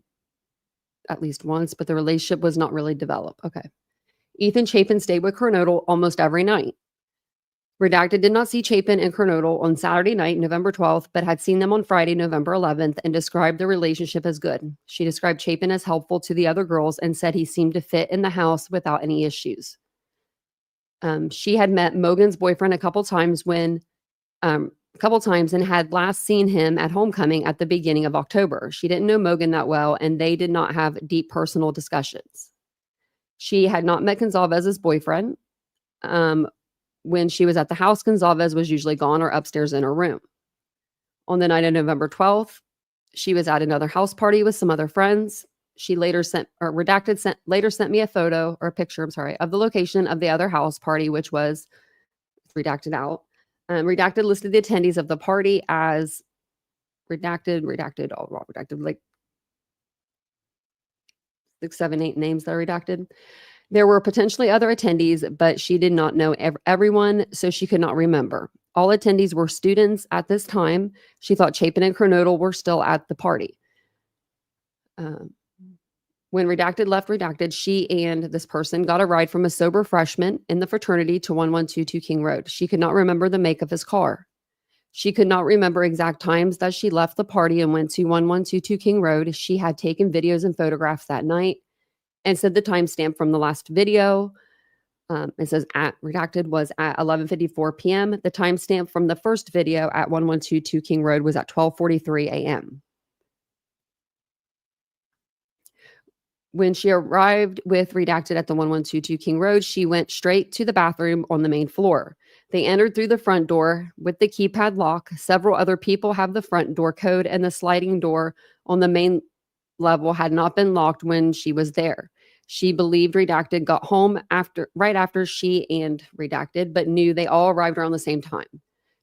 at least once, but the relationship was not really developed. Okay. Ethan Chapin stayed with Kernodle almost every night. Redacted did not see Chapin and Kernodle on Saturday night, November 12th, but had seen them on Friday, November 11th, and described the relationship as good. She described Chapin as helpful to the other girls and said he seemed to fit in the house without any issues. She had met Mogan's boyfriend a couple times and had last seen him at homecoming at the beginning of October. She didn't know Mogan that well, and they did not have deep personal discussions. She had not met Gonzalez's boyfriend. When she was at the house, Gonzalez was usually gone or upstairs in her room. On the night of November 12th, she was at another house party with some other friends. She later sent me a photo or a picture, of the location of the other house party, which was redacted out. Redacted listed the attendees of the party as redacted, like 6, 7, 8 names that are redacted. There were potentially other attendees, but she did not know everyone, so she could not remember. All attendees were students at this time. She thought Chapin and Kernodle were still at the party. When Redacted left Redacted, she and this person got a ride from a sober freshman in the fraternity to 1122 King Road. She could not remember the make of his car. She could not remember exact times that she left the party and went to 1122 King Road. She had taken videos and photographs that night and said the timestamp from the last video, it says at Redacted, was at 11:54 p.m. The timestamp from the first video at 1122 King Road was at 12:43 a.m. When she arrived with Redacted at the 1122 King Road, she went straight to the bathroom on the main floor. They entered through the front door with the keypad lock. Several other people have the front door code, and the sliding door on the main level had not been locked when she was there. She believed Redacted got home right after she and Redacted, but knew they all arrived around the same time.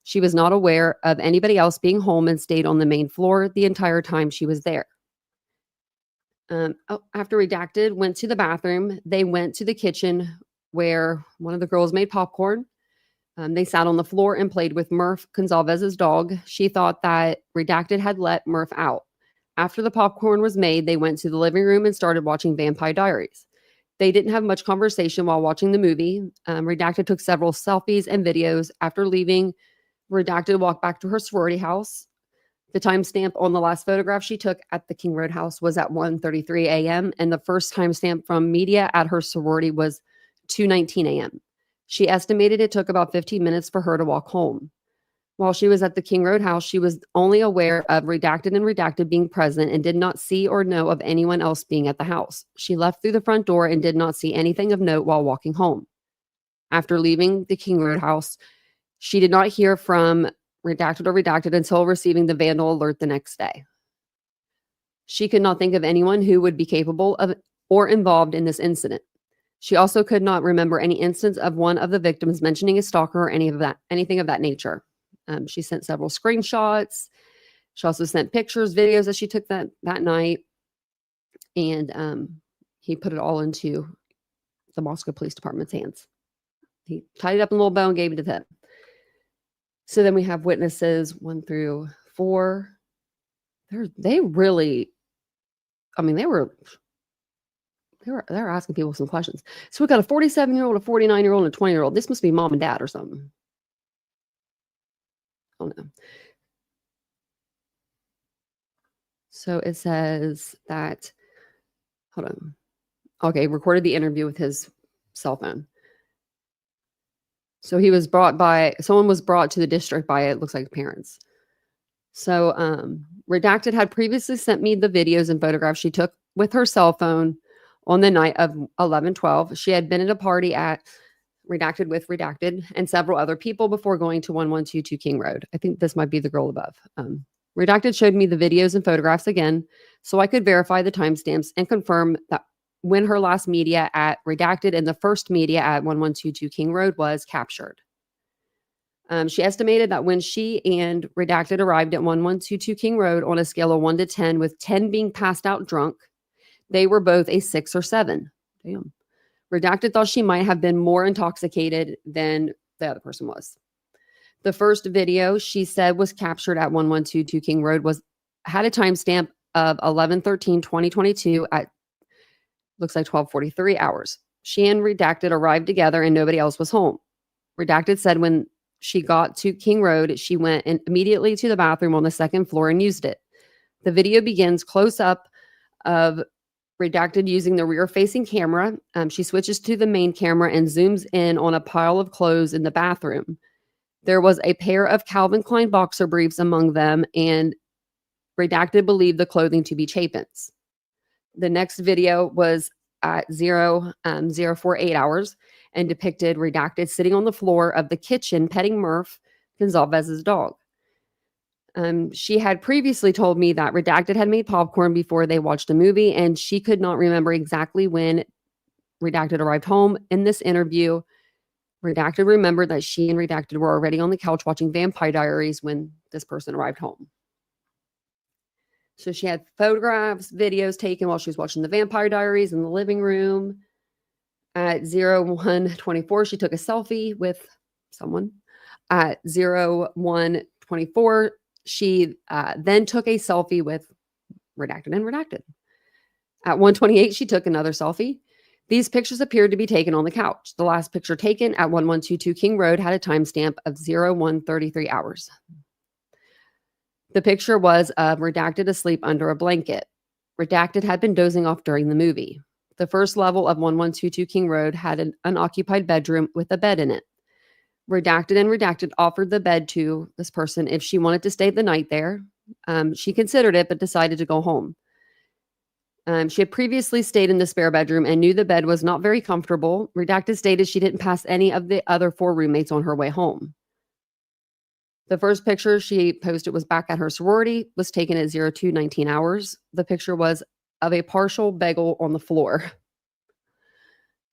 She was not aware of anybody else being home and stayed on the main floor the entire time she was there. After Redacted went to the bathroom, they went to the kitchen where one of the girls made popcorn. They sat on the floor and played with Murph, Gonzalez's dog. She thought that Redacted had let Murph out. After the popcorn was made, they went to the living room and started watching Vampire Diaries. They didn't have much conversation while watching the movie. Redacted took several selfies and videos. After leaving, Redacted walked back to her sorority house. The timestamp on the last photograph she took at the King Road house was at 1:33 a.m. and the first timestamp from media at her sorority was 2:19 a.m. She estimated it took about 15 minutes for her to walk home. While she was at the King Road house, she was only aware of Redacted and Redacted being present and did not see or know of anyone else being at the house. She left through the front door and did not see anything of note while walking home. After leaving the King Road house, she did not hear from Redacted or Redacted until receiving the vandal alert the next day. She could not think of anyone who would be capable of or involved in this incident. She also could not remember any instance of one of the victims mentioning a stalker or anything of that nature. She sent several screenshots. She also sent pictures, videos that she took that night. And he put it all into the Moscow Police Department's hands. He tied it up in a little bow and gave it to them. So then we have witnesses 1 through 4. They were asking people some questions. So we've got a 47-year-old, a 49-year-old, and a 20-year-old. This must be mom and dad or something. Oh no. So it says that, hold on. Okay, recorded the interview with his cell phone. So someone was brought to the district by, it looks like, parents. So Redacted had previously sent me the videos and photographs she took with her cell phone on the night of 11/12. She had been at a party at Redacted with Redacted and several other people before going to 1122 King Road. I think this might be the girl above. Redacted showed me the videos and photographs again so I could verify the timestamps and confirm that when her last media at Redacted and the first media at 1122 King Road was captured. She estimated that when she and Redacted arrived at 1122 King Road on a scale of 1 to 10, with 10 being passed out drunk, they were both a 6 or 7. Damn. Redacted thought she might have been more intoxicated than the other person was. The first video she said was captured at 1122 King Road had a timestamp of 11/13/2022 at, looks like, 12:43 hours. She and Redacted arrived together and nobody else was home. Redacted said when she got to King Road, she went immediately to the bathroom on the second floor and used it. The video begins close up of Redacted using the rear-facing camera. She switches to the main camera and zooms in on a pile of clothes in the bathroom. There was a pair of Calvin Klein boxer briefs among them, and Redacted believed the clothing to be Chapin's. The next video was at 0:48 hours and depicted Redacted sitting on the floor of the kitchen petting Murph, Gonzalez's dog. She had previously told me that Redacted had made popcorn before they watched a movie, and she could not remember exactly when Redacted arrived home. In this interview, Redacted remembered that she and Redacted were already on the couch watching Vampire Diaries when this person arrived home. So she had photographs, videos taken while she was watching the Vampire Diaries in the living room. At 01:24, she took a selfie with someone. At 01:24, she then took a selfie with Redacted and Redacted. At 1:28, she took another selfie. These pictures appeared to be taken on the couch. The last picture taken at 1122 King Road had a timestamp of 01:33 hours. The picture was of Redacted asleep under a blanket. Redacted had been dozing off during the movie. The first level of 1122 King Road had an unoccupied bedroom with a bed in it. Redacted and Redacted offered the bed to this person if she wanted to stay the night there. She considered it, but decided to go home. She had previously stayed in the spare bedroom and knew the bed was not very comfortable. Redacted stated she didn't pass any of the other 4 roommates on her way home. The first picture she posted was back at her sorority, was taken at 02:19 hours. The picture was of a partial bagel on the floor.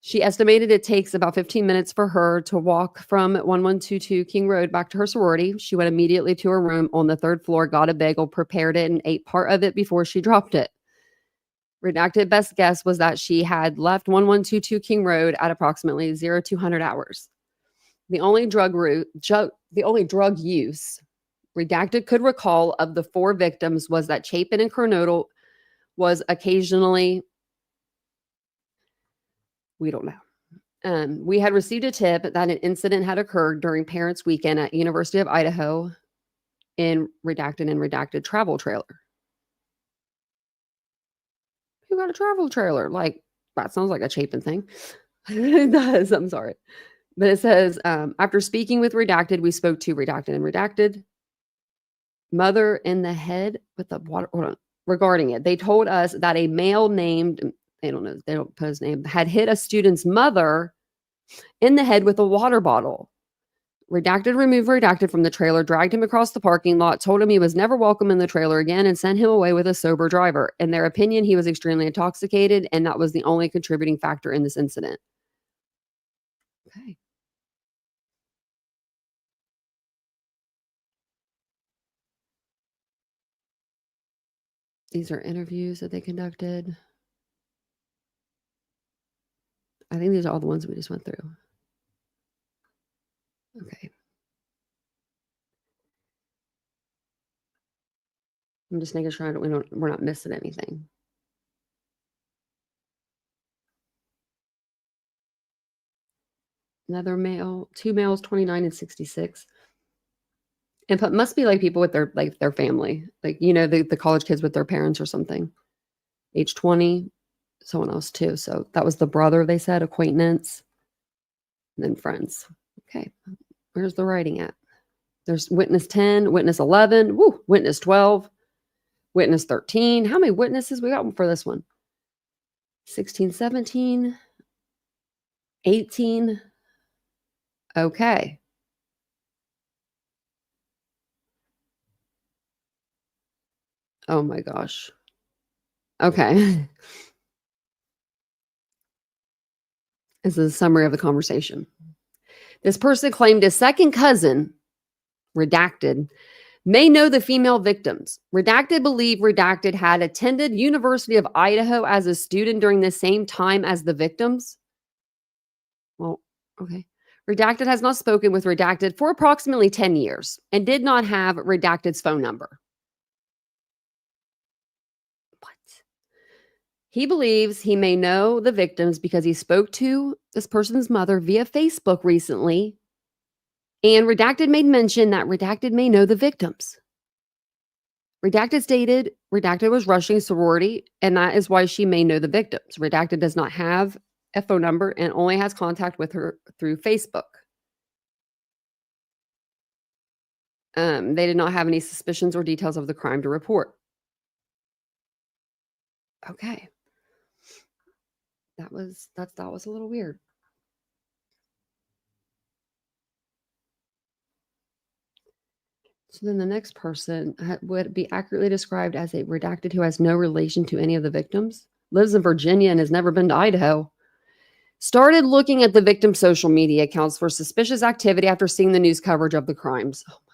She estimated it takes about 15 minutes for her to walk from 1122 King Road back to her sorority. She went immediately to her room on the 3rd floor, got a bagel, prepared it, and ate part of it before she dropped it. Redacted best guess was that she had left 1122 King Road at approximately 0200 hours. The only drug use Redacted could recall of the 4 victims was that Chapin and Coronado was occasionally, we don't know. We had received a tip that an incident had occurred during Parents' Weekend at University of Idaho in redacted travel trailer. Who got a travel trailer? Like, that sounds like a Chapin thing. It does. I'm sorry. But it says, after speaking with redacted, we spoke to redacted mother in the head with the water. Hold on. Regarding it, they told us that a male named, they don't put his name, had hit a student's mother in the head with a water bottle. Redacted removed redacted from the trailer, dragged him across the parking lot, told him he was never welcome in the trailer again, and sent him away with a sober driver. In their opinion, he was extremely intoxicated, and that was the only contributing factor in this incident. Okay. These are interviews that they conducted. I think these are all the ones we just went through. Okay. I'm just making sure we're not missing anything. Another male, 2 males, 29 and 66. And must be like people with their family, like, the college kids with their parents or something. Age 20, someone else too. So that was the brother, they said, acquaintance, and then friends. Okay. Where's the writing at? There's witness 10, witness 11, witness 12, witness 13. How many witnesses we got for this one? 16, 17, 18. Okay. Oh my gosh. Okay. This is a summary of the conversation. This person claimed a second cousin, redacted, may know the female victims. Redacted believed redacted had attended University of Idaho as a student during the same time as the victims. Well, okay. Redacted has not spoken with redacted for approximately 10 years and did not have redacted's phone number. What? He believes he may know the victims because he spoke to this person's mother via Facebook recently, and redacted made mention that redacted may know the victims. Redacted stated redacted was rushing sorority, and that is why she may know the victims. Redacted does not have a phone number and only has contact with her through Facebook. They did not have any suspicions or details of the crime to report. Okay. That was a little weird. So then the next person would be accurately described as a redacted who has no relation to any of the victims, lives in Virginia and has never been to Idaho. Started looking at the victim's social media accounts for suspicious activity after seeing the news coverage of the crimes. Oh my.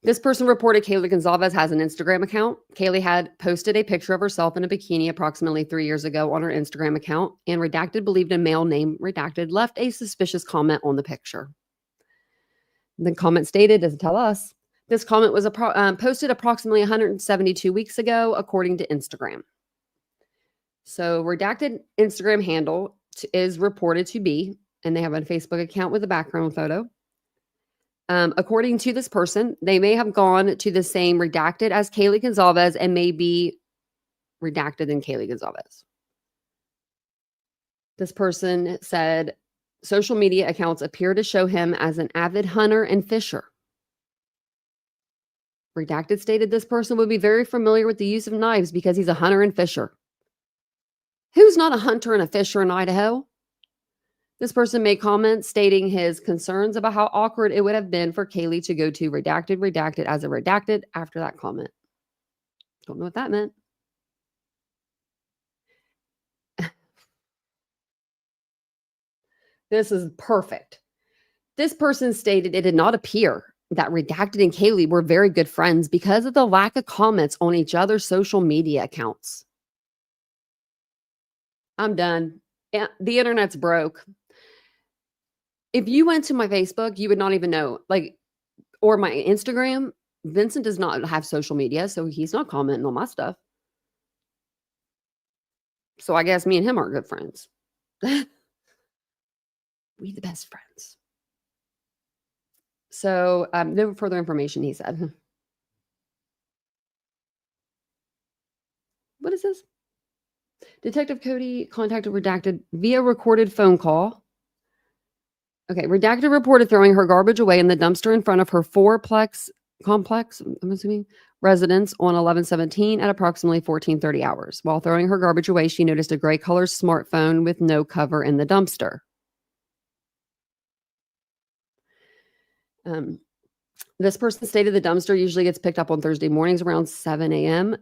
This person reported Kaylee Gonzalez has an Instagram account. Kaylee had posted a picture of herself in a bikini approximately 3 years ago on her Instagram account, and redacted believed a male named redacted left a suspicious comment on the picture. The comment stated, doesn't tell us, this comment was posted approximately 172 weeks ago, according to Instagram. So redacted Instagram handle is reported to be, and they have a Facebook account with a background photo. According to this person, they may have gone to the same redacted as Kaylee Gonzalez and may be redacted than Kaylee Gonzalez. This person said, social media accounts appear to show him as an avid hunter and fisher. Redacted stated this person would be very familiar with the use of knives because he's a hunter and fisher. Who's not a hunter and a fisher in Idaho? This person made comments stating his concerns about how awkward it would have been for Kaylee to go to redacted as a redacted after that comment. Don't know what that meant. This is perfect. This person stated it did not appear that redacted and Kaylee were very good friends because of the lack of comments on each other's social media accounts. I'm done. The internet's broke. If you went to my Facebook, you would not even know, or my Instagram. Vincent does not have social media, so he's not commenting on my stuff. So I guess me and him aren't good friends. We the best friends. So no further information, he said. What is this? Detective Cody contacted Redacted via recorded phone call. Okay, Redacted reported throwing her garbage away in the dumpster in front of her fourplex complex, I'm assuming, residence on 11/17 at approximately 14:30 hours. While throwing her garbage away, she noticed a gray color smartphone with no cover in the dumpster. This person stated the dumpster usually gets picked up on Thursday mornings around 7 a.m.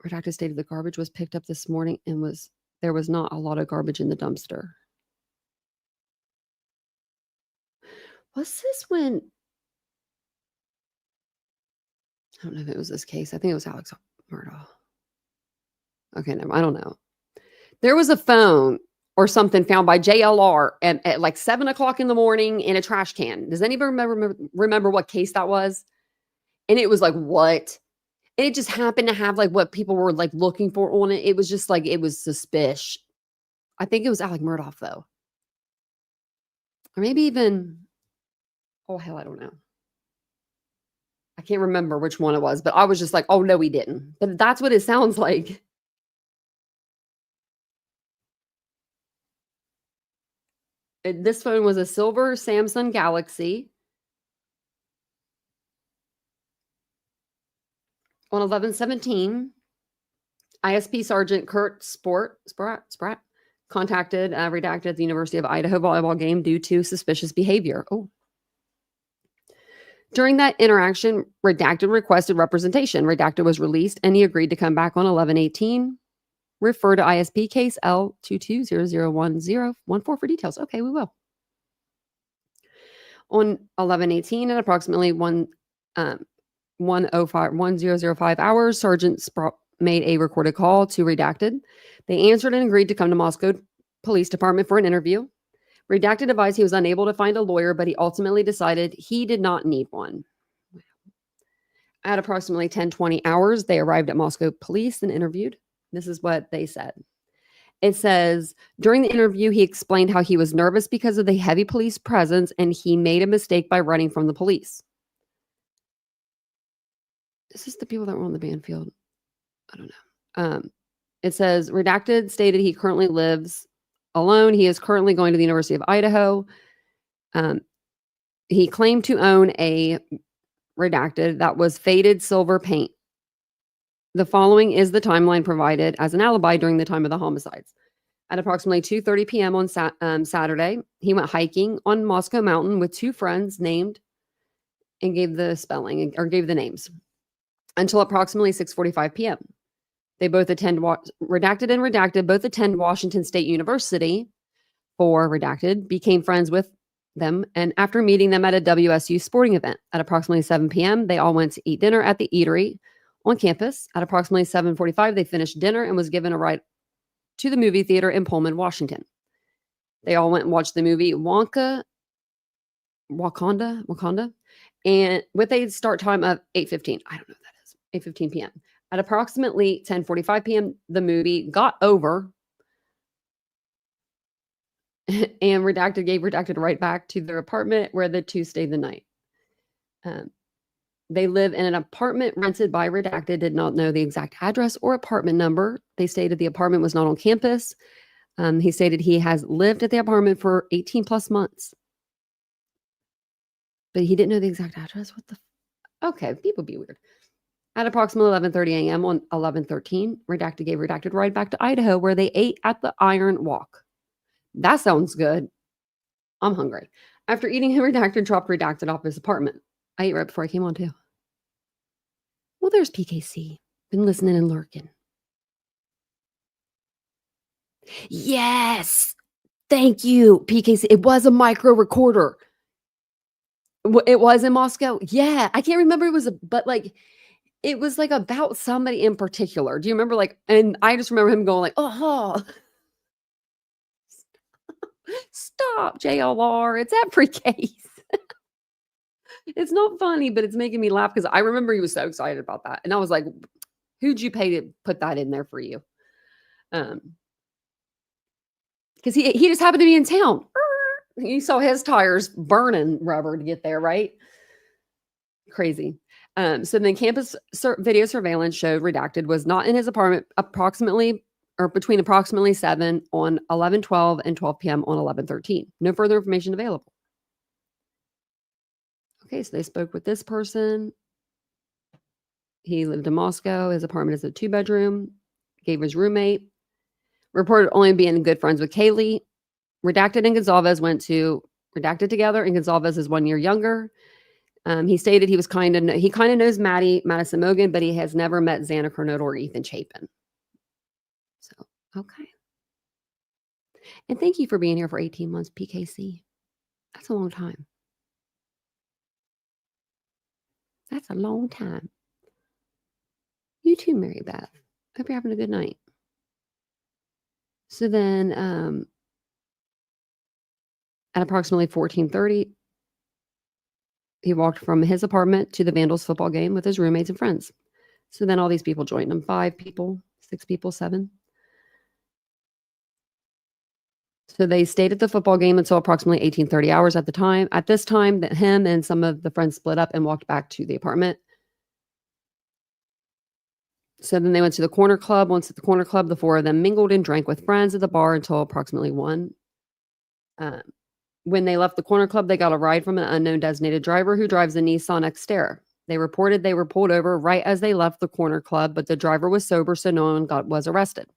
Redacted stated the garbage was picked up this morning and there was not a lot of garbage in the dumpster. Was this when? I don't know if it was this case. I think it was Alex Murdaugh. Okay, no, I don't know. There was a phone or something found by JLR at like 7 o'clock in the morning in a trash can. Does anybody remember what case that was? And it was like, what? And it just happened to have like what people were like looking for on it. It was just like, it was suspicious. I think it was Alec Murdaugh though. Or maybe even, oh hell, I don't know. I can't remember which one it was, but I was just like, oh no, we didn't. But that's what it sounds like. This phone was a silver Samsung Galaxy on 11/17. ISP Sergeant Kurt Spratt contacted Redacted at the University of Idaho volleyball game due to suspicious behavior. Oh. During that interaction, Redacted requested representation. Redacted was released and he agreed to come back on 11/18. Refer to ISP case L22001014 for details. Okay, we will. On 11/18 at approximately 1005 hours, Sergeant Spratt made a recorded call to Redacted. They answered and agreed to come to Moscow Police Department for an interview. Redacted advised he was unable to find a lawyer, but he ultimately decided he did not need one. At approximately 10:20 hours, they arrived at Moscow Police and interviewed. This is what they said. It says, during the interview, he explained how he was nervous because of the heavy police presence and he made a mistake by running from the police. Is this the people that were on the band field? I don't know. It says, Redacted stated he currently lives alone. He is currently going to the University of Idaho. He claimed to own a Redacted that was faded silver paint. The following is the timeline provided as an alibi during the time of the homicides. At approximately 2:30 p.m. on Saturday, he went hiking on Moscow Mountain with two friends named and gave the spelling or gave the names until approximately 6:45 p.m. They both attend Redacted both attend Washington State University. For Redacted became friends with them, and after meeting them at a WSU sporting event at approximately 7 p.m., they all went to eat dinner at the eatery on campus. At approximately 7:45, they finished dinner and was given a ride to the movie theater in Pullman, Washington. They all went and watched the movie Wakanda, and with a start time of 8:15. I don't know what that is. 8:15 p.m. At approximately 10:45 p.m., the movie got over and Redacted gave Redacted right back to their apartment where the two stayed the night. They live in an apartment rented by Redacted, did not know the exact address or apartment number. They stated the apartment was not on campus. He stated he has lived at the apartment for 18 plus months. But he didn't know the exact address. What the? Okay, people be weird. At approximately 11:30 a.m. on 11/13, Redacted gave Redacted a ride back to Idaho where they ate at the Iron Walk. That sounds good. I'm hungry. After eating him, Redacted dropped Redacted off his apartment. I ate right before I came on too. Well, there's PKC. Been listening and lurking. Yes. Thank you, PKC. It was a micro recorder. It was in Moscow. Yeah. I can't remember but like, it was like about somebody in particular. Do you remember and I just remember him going like, oh, stop JLR. It's every case. It's not funny, but it's making me laugh because I remember he was so excited about that. And I was like, who'd you pay to put that in there for you? Because he just happened to be in town. You saw his tires burning rubber to get there, right? Crazy. So then campus video surveillance showed Redacted was not in his apartment between approximately 7 on 11/12 and 12 p.m. on 11/13. No further information available. Okay, so they spoke with this person. He lived in Moscow. His apartment is a 2-bedroom. Gave his roommate. Reported only being good friends with Kaylee. Redacted and Gonzalez went to Redacted together, and Gonzalez is 1 year younger. He stated he kind of knows Madison Mogan, but he has never met Xana Kernodle or Ethan Chapin. So, okay. And thank you for being here for 18 months, PKC. That's a long time. That's a long time. You too, Mary Beth. Hope you're having a good night. So then, at approximately 14:30, he walked from his apartment to the Vandals football game with his roommates and friends. So then all these people joined him. 5 people, 6 people, 7. So they stayed at the football game until approximately 18:30 hours at the time. At this time, that him and some of the friends split up and walked back to the apartment. So then they went to the corner club. Once at the corner club, the 4 of them mingled and drank with friends at the bar until approximately 1. When they left the corner club, they got a ride from an unknown designated driver who drives a Nissan Xterra. They reported they were pulled over right as they left the corner club, but the driver was sober, so no one was arrested.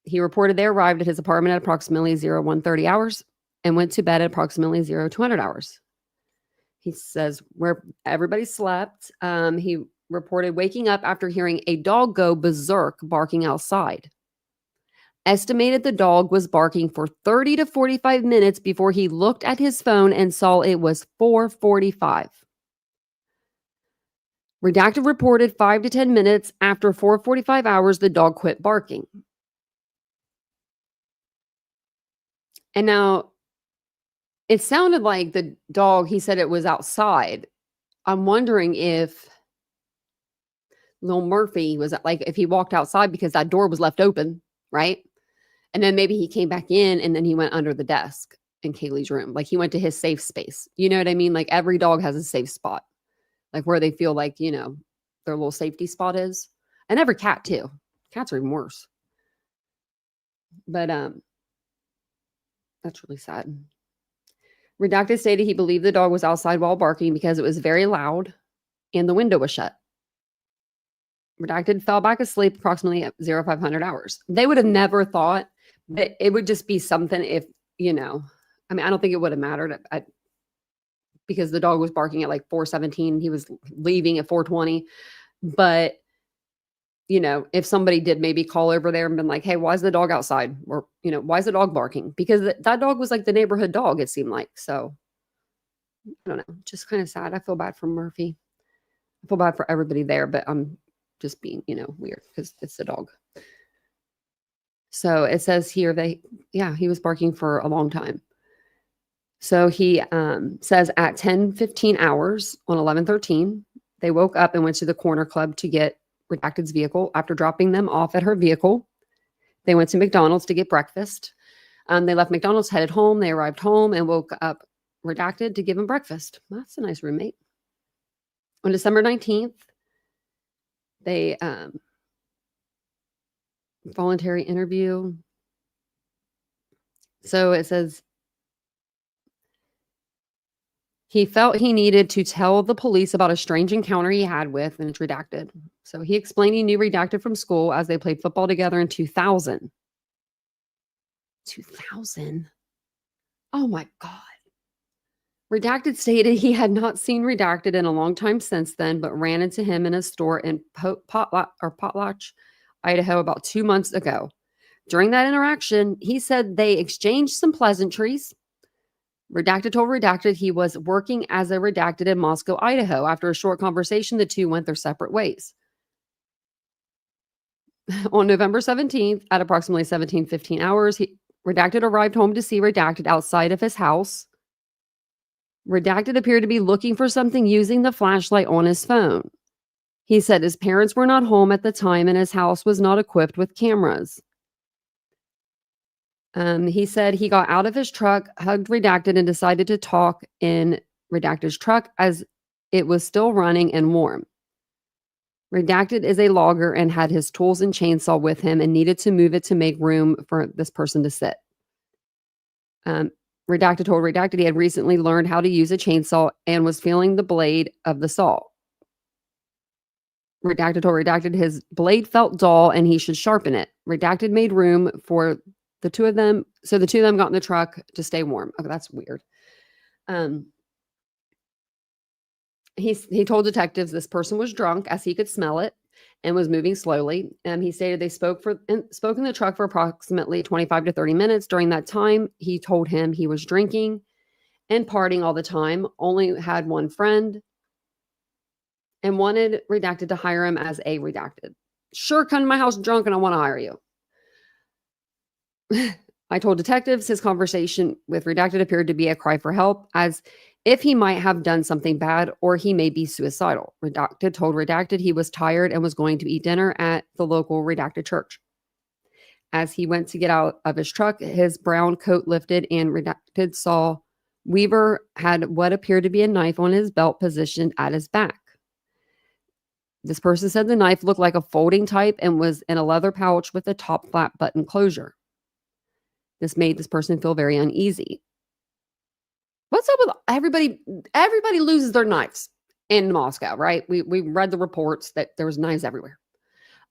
He reported they arrived at his apartment at approximately 01:30 hours and went to bed at approximately 0200 hours. He says where everybody slept. He reported waking up after hearing a dog go berserk barking outside. Estimated the dog was barking for 30 to 45 minutes before he looked at his phone and saw it was 4:45. Redacted reported 5 to 10 minutes after 4:45 hours, the dog quit barking. And now it sounded like the dog, he said it was outside. I'm wondering if Lil Murphy was like, if he walked outside because that door was left open, right? And then maybe he came back in and then he went under the desk in Kaylee's room. Like he went to his safe space. You know what I mean? Like every dog has a safe spot, like where they feel like, their little safety spot is. And every cat too. Cats are even worse. But that's really sad. Redacted stated he believed the dog was outside while barking because it was very loud and the window was shut. Redacted fell back asleep approximately at 0500 hours. They would have never thought that it would just be something if, I don't think it would have mattered because the dog was barking at like 4:17. He was leaving at 4:20. But, if somebody did maybe call over there and been like, hey, why is the dog outside? Or, why is the dog barking? Because that dog was like the neighborhood dog, it seemed like. So, I don't know. Just kind of sad. I feel bad for Murphy. I feel bad for everybody there, but I'm just being, weird because it's the dog. So it says here he was barking for a long time. So he says at 10:15 hours on 11/13, they woke up and went to the corner club to get Redacted's vehicle. After dropping them off at her vehicle, they went to McDonald's to get breakfast. They left McDonald's, headed home. They arrived home and woke up Redacted to give him breakfast. That's a nice roommate. On December 19th, they voluntary interview. So it says he felt he needed to tell the police about a strange encounter he had with, and it's Redacted. So he explained he knew Redacted from school as they played football together in 2000. 2000? Oh my God. Redacted stated he had not seen Redacted in a long time since then, but ran into him in a store in Potlatch, Idaho about 2 months ago. During that interaction, he said they exchanged some pleasantries. Redacted told Redacted he was working as a Redacted in Moscow, Idaho. After a short conversation, the two went their separate ways. On November 17th, at approximately 17:15 hours, Redacted arrived home to see Redacted outside of his house. Redacted appeared to be looking for something using the flashlight on his phone. He said his parents were not home at the time and his house was not equipped with cameras. He said he got out of his truck, hugged Redacted, and decided to talk in Redacted's truck as it was still running and warm. Redacted is a logger and had his tools and chainsaw with him and needed to move it to make room for this person to sit. Redacted told Redacted he had recently learned how to use a chainsaw and was feeling the blade of the saw. Redacted told Redacted his blade felt dull and he should sharpen it. Redacted made room for the two of them, so the two of them got in the truck to stay warm. Okay, that's weird. He told detectives this person was drunk as he could smell it and was moving slowly. He stated they spoke in the truck for approximately 25 to 30 minutes. During that time, he told him he was drinking and partying all the time, only had one friend, and wanted Redacted to hire him as a Redacted. Sure, come to my house drunk and I want to hire you. I told detectives his conversation with Redacted appeared to be a cry for help, as if he might have done something bad or he may be suicidal. Redacted told Redacted he was tired and was going to eat dinner at the local Redacted church. As he went to get out of his truck, his brown coat lifted and Redacted saw Weaver had what appeared to be a knife on his belt positioned at his back. This person said the knife looked like a folding type and was in a leather pouch with a top flat button closure. This made this person feel very uneasy. What's up with everybody? Everybody loses their knives in Moscow, right? We read the reports that there was knives everywhere.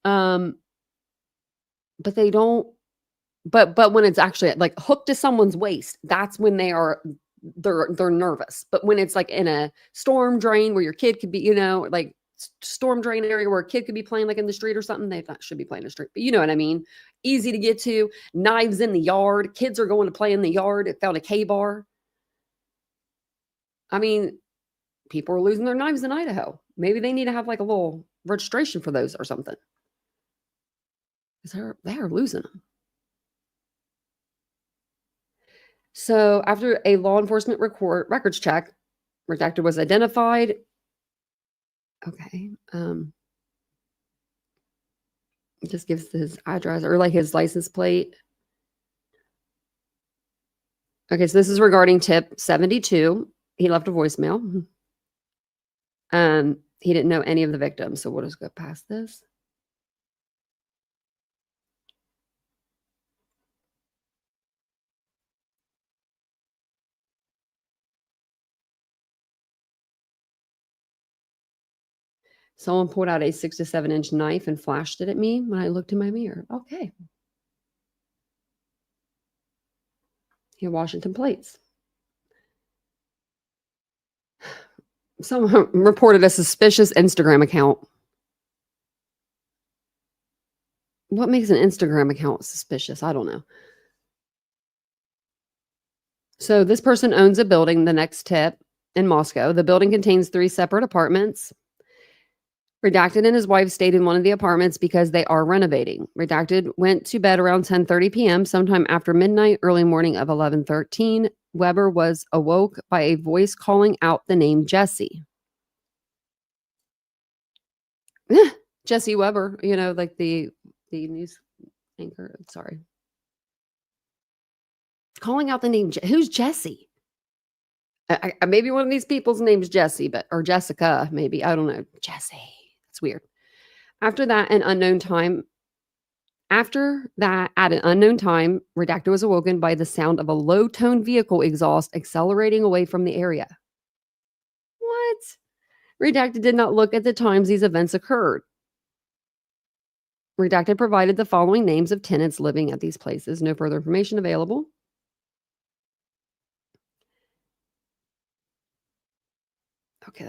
But they don't. But when it's actually like hooked to someone's waist, that's when they're nervous. But when it's like in a storm drain where your kid could be, like storm drain area where a kid could be playing like in the street or something, they should be playing in the street. But you know what I mean? Easy to get to. Knives in the yard. Kids are going to play in the yard. It found a K-bar. I mean, people are losing their knives in Idaho. Maybe they need to have like a little registration for those or something. Because they are losing them. So after a law enforcement records check, Redacted was identified. Okay. It just gives his address or like his license plate. Okay, so this is regarding tip 72. He left a voicemail. He didn't know any of the victims, so we'll just go past this. Someone pulled out a 6 to 7 inch knife and flashed it at me when I looked in my mirror. Okay. Here, Washington plates. Someone reported a suspicious Instagram account. What makes an Instagram account suspicious? I don't know. So this person owns a building, the next tip, in Moscow. The building contains 3 separate apartments. Redacted and his wife stayed in one of the apartments because they are renovating. Redacted went to bed around 10:30 p.m. Sometime after midnight, early morning of 11:13. Weber was awoke by a voice calling out the name Jesse. Jesse Weber, like the news anchor. Sorry. Calling out the name. Who's Jesse? Maybe one of these people's name's Jesse, or Jessica, maybe. I don't know. Jesse. It's weird. After that, at an unknown time, Redacted was awoken by the sound of a low-tone vehicle exhaust accelerating away from the area. What? Redacted did not look at the times these events occurred. Redacted provided the following names of tenants living at these places. No further information available. Okay,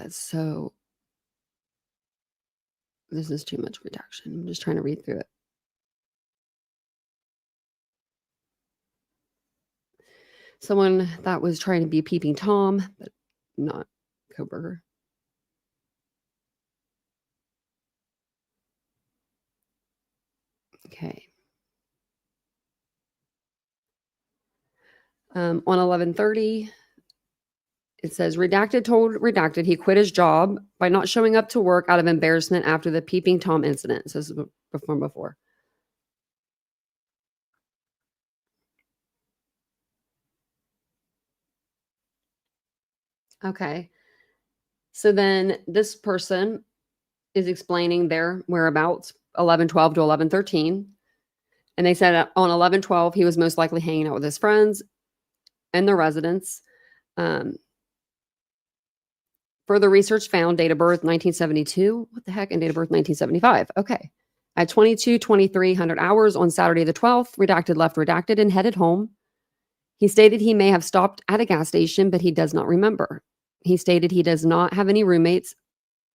this is too much redaction. I'm just trying to read through it. Someone that was trying to be Peeping Tom, but not Koberger. Okay. On 11:30, it says Redacted told Redacted he quit his job by not showing up to work out of embarrassment after the Peeping Tom incident. So this is before. Okay. So then this person is explaining their whereabouts 11:12 to 11:13. And they said on 11:12, he was most likely hanging out with his friends and their residents. Um, Further research found date of birth 1972. What the heck? And date of birth 1975. Okay. At 2300 hours on Saturday the 12th, redacted left redacted and headed home. He stated he may have stopped at a gas station, but he does not remember. He stated he does not have any roommates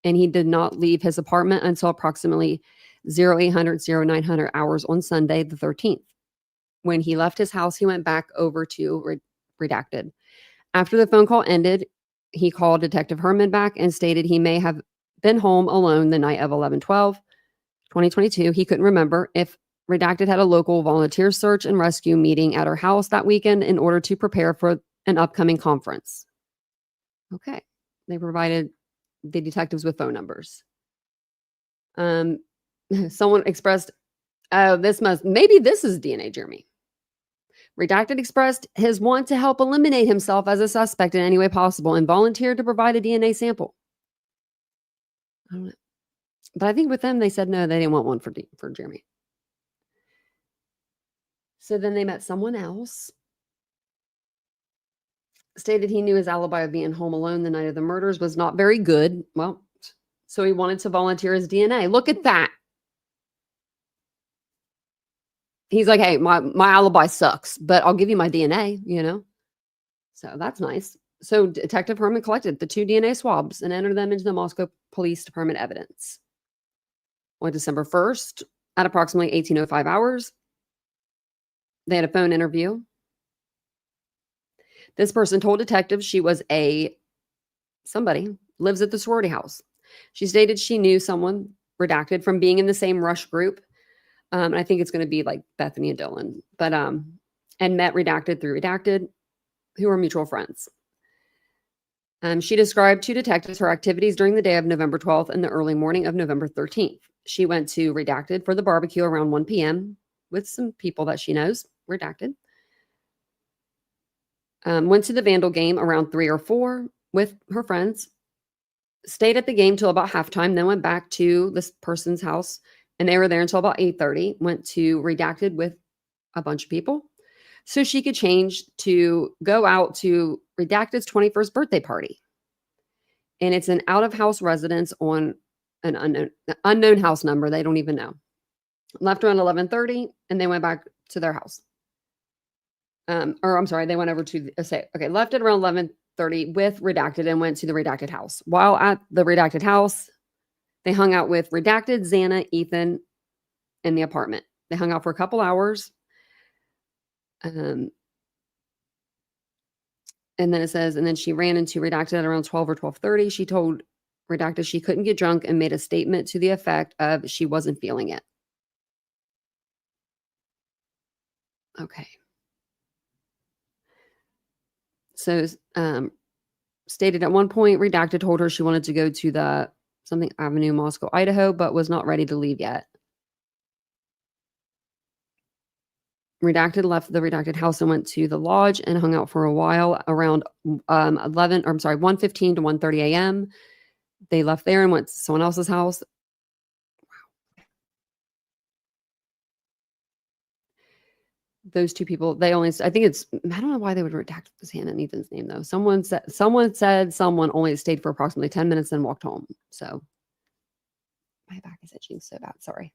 and he did not leave his apartment until approximately 0800, 0900 hours on Sunday the 13th. When he left his house, he went back over to redacted. After the phone call ended, he called Detective Herman back and stated he may have been home alone the night of 11/12, 2022. He couldn't remember if redacted had a local volunteer search and rescue meeting at her house that weekend in order to prepare for an upcoming conference. Okay. They provided the detectives with phone numbers. Someone expressed, oh, maybe this is DNA, Jeremy. Redacted expressed his want to help eliminate himself as a suspect in any way possible and volunteered to provide a DNA sample. I don't know. But I think with them, they said no, they didn't want one for Jeremy. So then they met someone else. Stated he knew his alibi of being home alone the night of the murders was not very good. Well, so he wanted to volunteer his DNA. Look at that. He's like, hey, my alibi sucks, but I'll give you my DNA, So that's nice. So Detective Herman collected the 2 DNA swabs and entered them into the Moscow Police Department evidence. On December 1st, at approximately 18:05 hours, they had a phone interview. This person told detectives she was somebody, lives at the sorority house. She stated she knew someone, redacted, from being in the same rush group. And I think it's going to be like Bethany and Dylan, but and met redacted through redacted, who were mutual friends. She described to detectives her activities during the day of November 12th and the early morning of November 13th. She went to redacted for the barbecue around 1 p.m. with some people that she knows, redacted. Went to the Vandal game around 3 or 4 with her friends. Stayed at the game till about halftime, then went back to this person's house. And they were there until about 8:30, went to redacted with a bunch of people so she could change to go out to redacted's 21st birthday party. And it's an out-of-house residence on an unknown house number. They don't even know. Left around 11:30 and they went back to their house. They went over to, left at around 11:30 with redacted and went to the redacted house. While at the redacted house, they hung out with redacted, Xana, Ethan, in the apartment. They hung out for a couple hours. And then it says, and then she ran into redacted at around 12 or 12:30. She told redacted she couldn't get drunk and made a statement to the effect of she wasn't feeling it. Okay. So stated at one point, redacted told her she wanted to go to the something Avenue, Moscow, Idaho, but was not ready to leave yet. Redacted left the redacted house and went to the lodge and hung out for a while around 1:15 to 1:30 a.m. They left there and went to someone else's house. Those 2 people, I don't know why they would redact Hannah and Ethan's name though. Someone said someone only stayed for approximately 10 minutes and walked home. So my back is itching so bad. Sorry.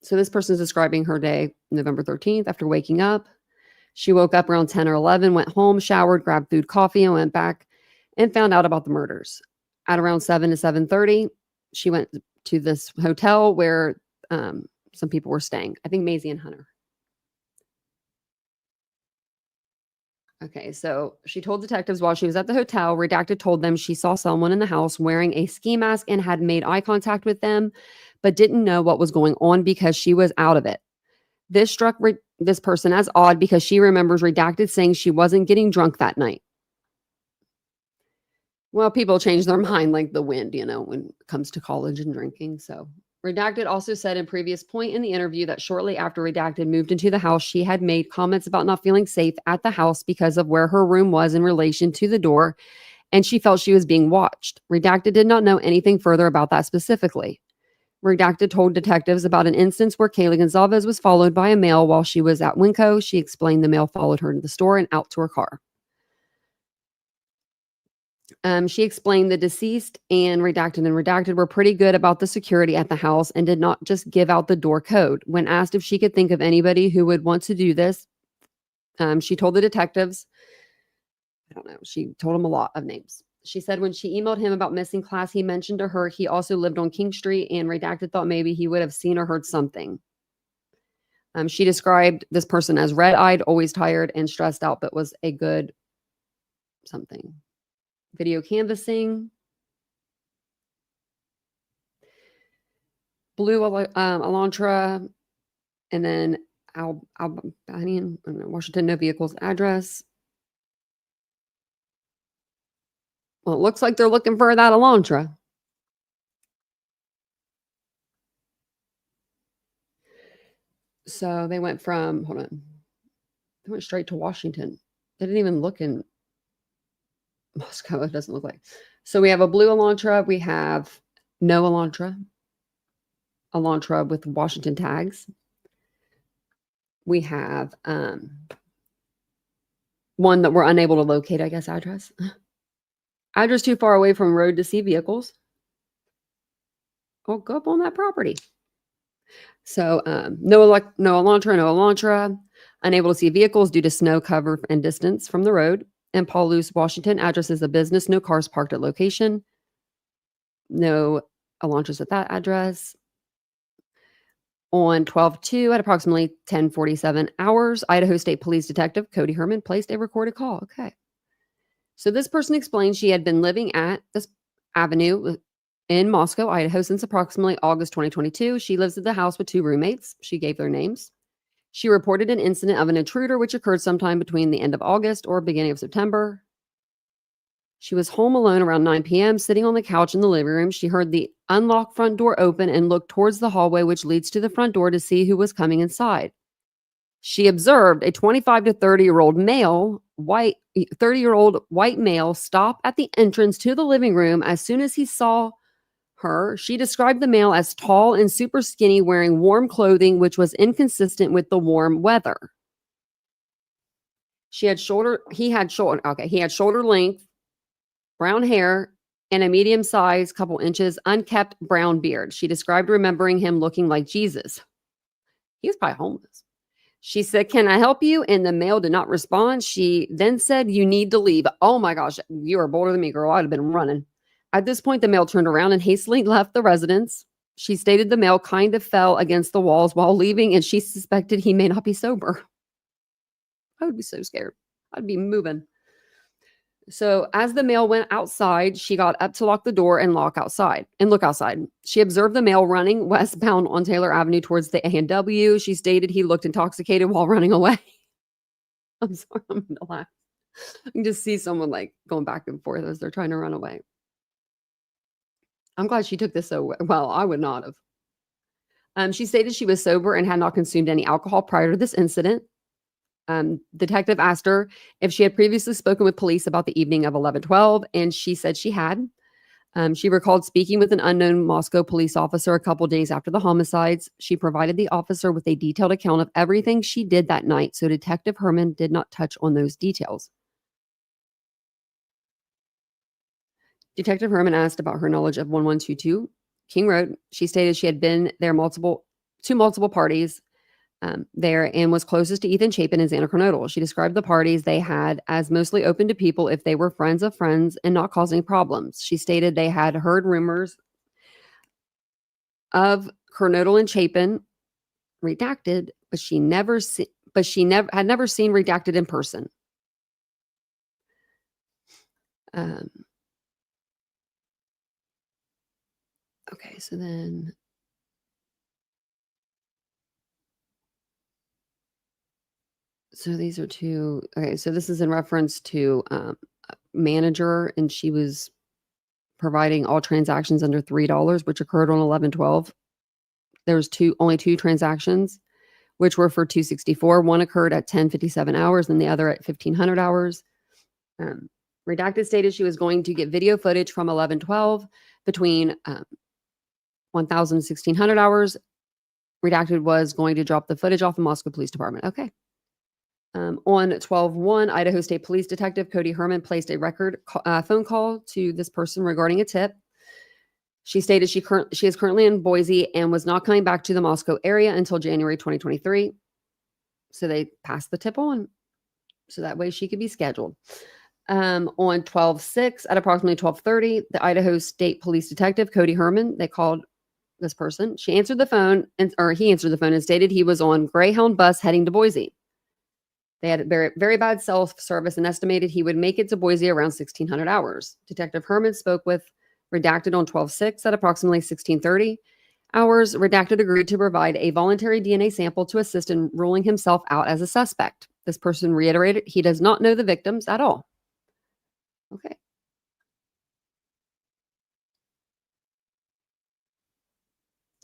So this person is describing her day, November 13th, after waking up. She woke up around 10 or 11, went home, showered, grabbed food, coffee, and went back and found out about the murders. At around 7 to 7:30, she went to this hotel where some people were staying. I think Maisie and Hunter. Okay, so she told detectives while she was at the hotel, redacted told them she saw someone in the house wearing a ski mask and had made eye contact with them, but didn't know what was going on because she was out of it. This struck this person as odd because she remembers redacted saying she wasn't getting drunk that night. Well, people change their mind like the wind, when it comes to college and drinking. So Redacted also said in previous point in the interview that shortly after Redacted moved into the house, she had made comments about not feeling safe at the house because of where her room was in relation to the door, and she felt she was being watched. Redacted did not know anything further about that specifically. Redacted told detectives about an instance where Kaylee Gonzalez was followed by a male while she was at Winco. She explained the male followed her to the store and out to her car. She explained the deceased and Redacted were pretty good about the security at the house and did not just give out the door code. When asked if she could think of anybody who would want to do this, she told the detectives, I don't know, she told them a lot of names. She said when she emailed him about missing class, he mentioned to her he also lived on King Street, and Redacted thought maybe he would have seen or heard something. She described this person as red-eyed, always tired and stressed out, but was a good something. Video canvassing. Blue Elantra, and then Albanian, Washington, no vehicles, address. Well, it looks like they're looking for that Elantra. So they went from, hold on, they went straight to Washington. They didn't even look in Moscow, it doesn't look like. So we have a blue Elantra, we have no Elantra with Washington tags. We have one that we're unable to locate, I guess, address. Address too far away from road to see vehicles. Oh, go up on that property. So no Elantra, unable to see vehicles due to snow cover and distance from the road. And Paulus, Washington, address is a business, no cars parked at location. No Elantras at that address. On 12/2 at approximately 10:47 hours, Idaho State Police Detective Cody Herman placed a recorded call. Okay. So this person explained she had been living at this avenue in Moscow, Idaho since approximately August 2022. She lives at the house with 2 roommates. She gave their names. She reported an incident of an intruder which occurred sometime between the end of August or beginning of September. She was home alone around 9 p.m., sitting on the couch in the living room. She heard the unlocked front door open and looked towards the hallway which leads to the front door to see who was coming inside. She observed a 25 to 30-year-old male, 30-year-old white male stop at the entrance to the living room as soon as he saw her. She described the male as tall and super skinny, wearing warm clothing, which was inconsistent with the warm weather. He had shoulder length, brown hair, and a medium-sized, couple inches, unkept brown beard. She described remembering him looking like Jesus. He was probably homeless. She said, "Can I help you?" And the male did not respond. She then said, "You need to leave." Oh my gosh, you are bolder than me, girl. I'd have been running. At this point, the male turned around and hastily left the residence. She stated the male kind of fell against the walls while leaving, and she suspected he may not be sober. I would be so scared. I'd be moving. So as the male went outside, she got up to lock the door and look outside. She observed the male running westbound on Taylor Avenue towards the A&W. She stated he looked intoxicated while running away. I'm sorry, I'm going to laugh. I can just see someone like going back and forth as they're trying to run away. I'm glad she took this so well. I would not have. She stated she was sober and had not consumed any alcohol prior to this incident. Detective asked her if she had previously spoken with police about the evening of 11/12, and she said she had. She recalled speaking with an unknown Moscow police officer a couple days after the homicides. She provided the officer with a detailed account of everything she did that night, so Detective Herman did not touch on those details. Detective Herman asked about her knowledge of 1122 King Road. She stated she had been there multiple parties there and was closest to Ethan Chapin and Xander Kernodle. She described the parties they had as mostly open to people if they were friends of friends and not causing problems. She stated they had heard rumors of Kernodle and Chapin redacted, but she had never seen redacted in person. Okay, so then these are two. Okay, so this is in reference to manager, and she was providing all transactions under $3, which occurred on 11/12. there's only two transactions, which were for 264. One occurred at 10:57 hours and the other at 1500 hours. Redacted stated she was going to get video footage from 11:12 between 1000 and 1600 hours. Redacted was going to drop the footage off the Moscow Police Department. Okay. On 12/1, Idaho State Police Detective Cody Herman placed a record phone call to this person regarding a tip. She stated she is currently in Boise and was not coming back to the Moscow area until January 2023. So they passed the tip on, so that way she could be scheduled. On 12/6 at approximately 12:30, the Idaho State Police Detective Cody Herman, they called this person. He answered the phone and stated he was on Greyhound bus heading to Boise. They had very, very bad cell service and estimated he would make it to Boise around 1600 hours. Detective Herman spoke with Redacted on 12/6 at approximately 1630 hours. Redacted agreed to provide a voluntary DNA sample to assist in ruling himself out as a suspect. This person reiterated he does not know the victims at all. Okay.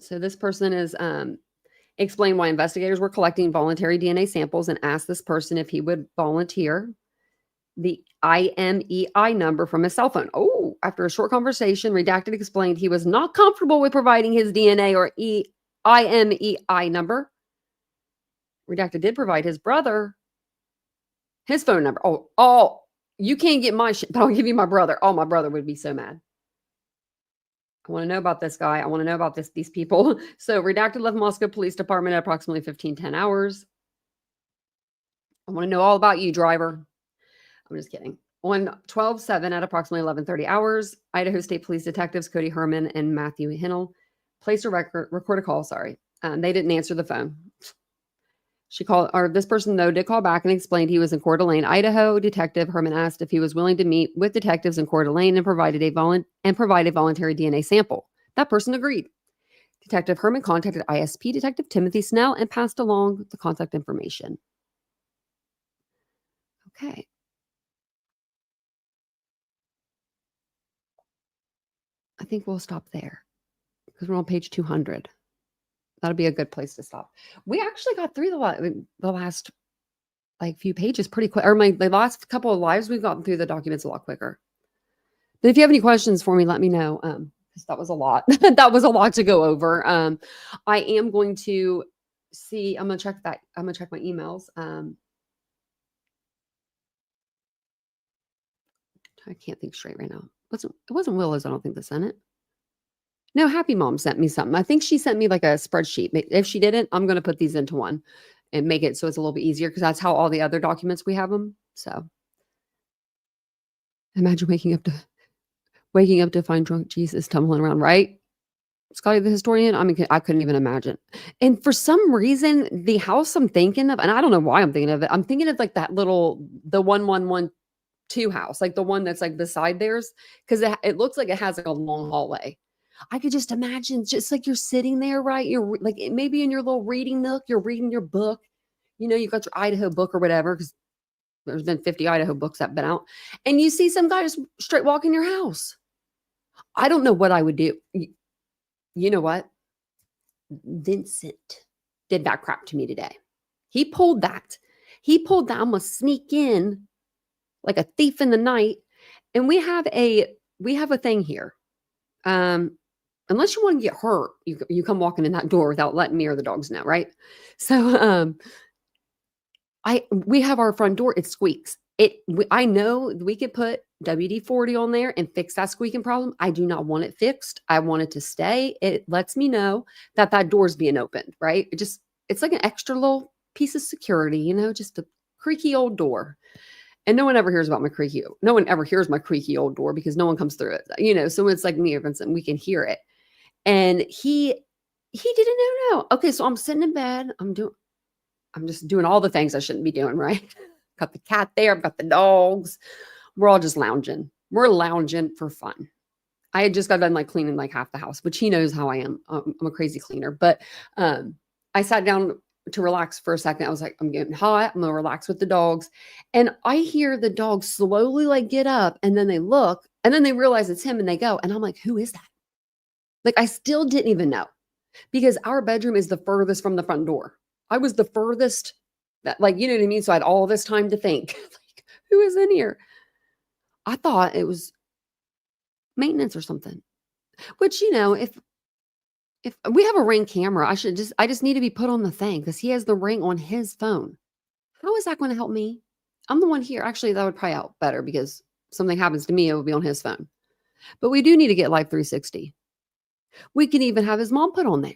So this person is explained why investigators were collecting voluntary DNA samples and asked this person if he would volunteer the IMEI number from his cell phone. Oh, after a short conversation, Redacted explained he was not comfortable with providing his DNA or IMEI number. Redacted did provide his brother his phone number. Oh, you can't get my shit, but I'll give you my brother. Oh, my brother would be so mad. I want to know about this guy. I want to know about these people. So Redacted left Moscow Police Department at approximately 15:10 hours. I want to know all about you, driver. I'm just kidding. On 12/7 at approximately 11:30 hours, Idaho State Police Detectives Cody Herman and Matthew Hinnell placed a record a call. Sorry. They didn't answer the phone. This person, though, did call back and explained he was in Coeur d'Alene, Idaho. Detective Herman asked if he was willing to meet with detectives in Coeur d'Alene and provide a voluntary DNA sample. That person agreed. Detective Herman contacted ISP Detective Timothy Snell and passed along the contact information. Okay. I think we'll stop there because we're on page 200. That'll be a good place to stop. We actually got through the last few pages pretty quick. Or the last couple of lives, we've gotten through the documents a lot quicker. But if you have any questions for me, let me know. Because that was a lot. That was a lot to go over. I am going to see. I'm gonna check that. I'm gonna check my emails. I can't think straight right now. It wasn't Willows, I don't think, that sent it. No, Happy Mom sent me something. I think she sent me like a spreadsheet. If she didn't, I'm going to put these into one and make it so it's a little bit easier because that's how all the other documents we have them. So imagine waking up to find drunk Jesus tumbling around, right? Scotty the historian. I mean, I couldn't even imagine. And for some reason, the house I'm thinking of, and I don't know why I'm thinking of it. I'm thinking of like the 1112 house, like the one that's like beside theirs, because it looks like it has like a long hallway. I could just imagine just like you're sitting there, right? You're like maybe in your little reading nook, you're reading your book. You know, you got your Idaho book or whatever, because there's been 50 Idaho books that have been out. And you see some guy just straight walk in your house. I don't know what I would do. You know what? Vincent did that crap to me today. He pulled that. I'm going to sneak in like a thief in the night. And we have a thing here. Unless you want to get hurt, you come walking in that door without letting me or the dogs know, right? So we have our front door, it squeaks. I know we could put WD-40 on there and fix that squeaking problem. I do not want it fixed. I want it to stay. It lets me know that door's being opened, right? It's like an extra little piece of security, just a creaky old door. And no one ever hears about no one ever hears my creaky old door because no one comes through it, so it's like me or Vincent, we can hear it. And he didn't know. Okay, so I'm sitting in bed. I'm just doing all the things I shouldn't be doing, right? Got the cat there. I've got the dogs. We're all just lounging. We're lounging for fun. I had just got done cleaning half the house, which he knows how I am. I'm a crazy cleaner. But I sat down to relax for a second. I was like, I'm getting hot. I'm going to relax with the dogs. And I hear the dogs slowly get up, and then they look, and then they realize it's him, and they go. And I'm like, who is that? I still didn't even know. because our bedroom is the furthest from the front door. I was the furthest that, like, you know what I mean? So I had all this time to think, like, who is in here? I thought it was maintenance or something. Which, if we have a Ring camera, I just need to be put on the thing because he has the Ring on his phone. How is that going to help me? I'm the one here. Actually, that would probably help better because something happens to me, it would be on his phone. But we do need to get Life 360. We can even have his mom put on there.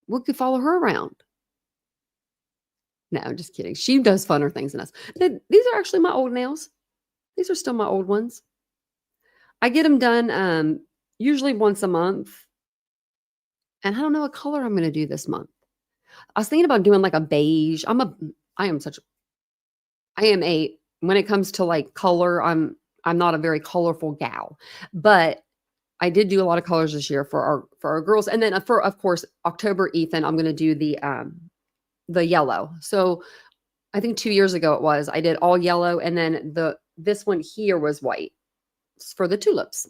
We could follow her around. No, I'm just kidding. She does funner things than us. These are actually my old nails. These are still my old ones. I get them done usually once a month. And I don't know what color I'm going to do this month. I was thinking about doing like a beige. When it comes to like color, I'm not a very colorful gal, but I did do a lot of colors this year for our girls. And then for, of course, October, Ethan, I'm going to do the yellow. So I think 2 years ago I did all yellow. And then this one here was white for the tulips.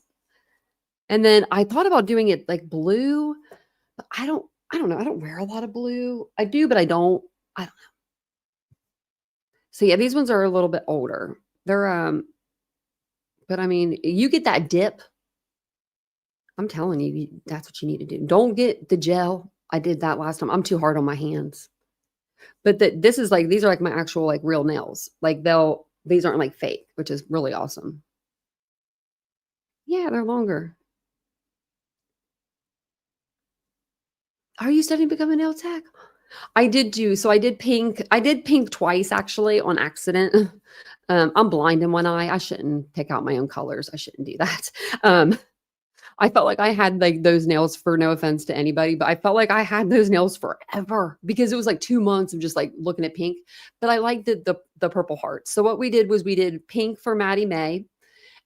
And then I thought about doing it like blue, but I don't know. I don't wear a lot of blue. I do, but I don't know. So yeah, these ones are a little bit older. They're but I mean, you get that dip. I'm telling you, that's what you need to do. Don't get the gel. I did that last time. I'm too hard on my hands. But these are like my actual like real nails. Like these aren't like fake, which is really awesome. Yeah, they're longer. Are you studying to become a nail tech? I did pink. I did pink twice actually on accident. I'm blind in one eye. I shouldn't pick out my own colors. I shouldn't do that. I felt like I had like those nails, for no offense to anybody, but I felt like I had those nails forever because it was like 2 months of just like looking at pink. But I liked the purple hearts. So what we did was we did pink for Maddie May,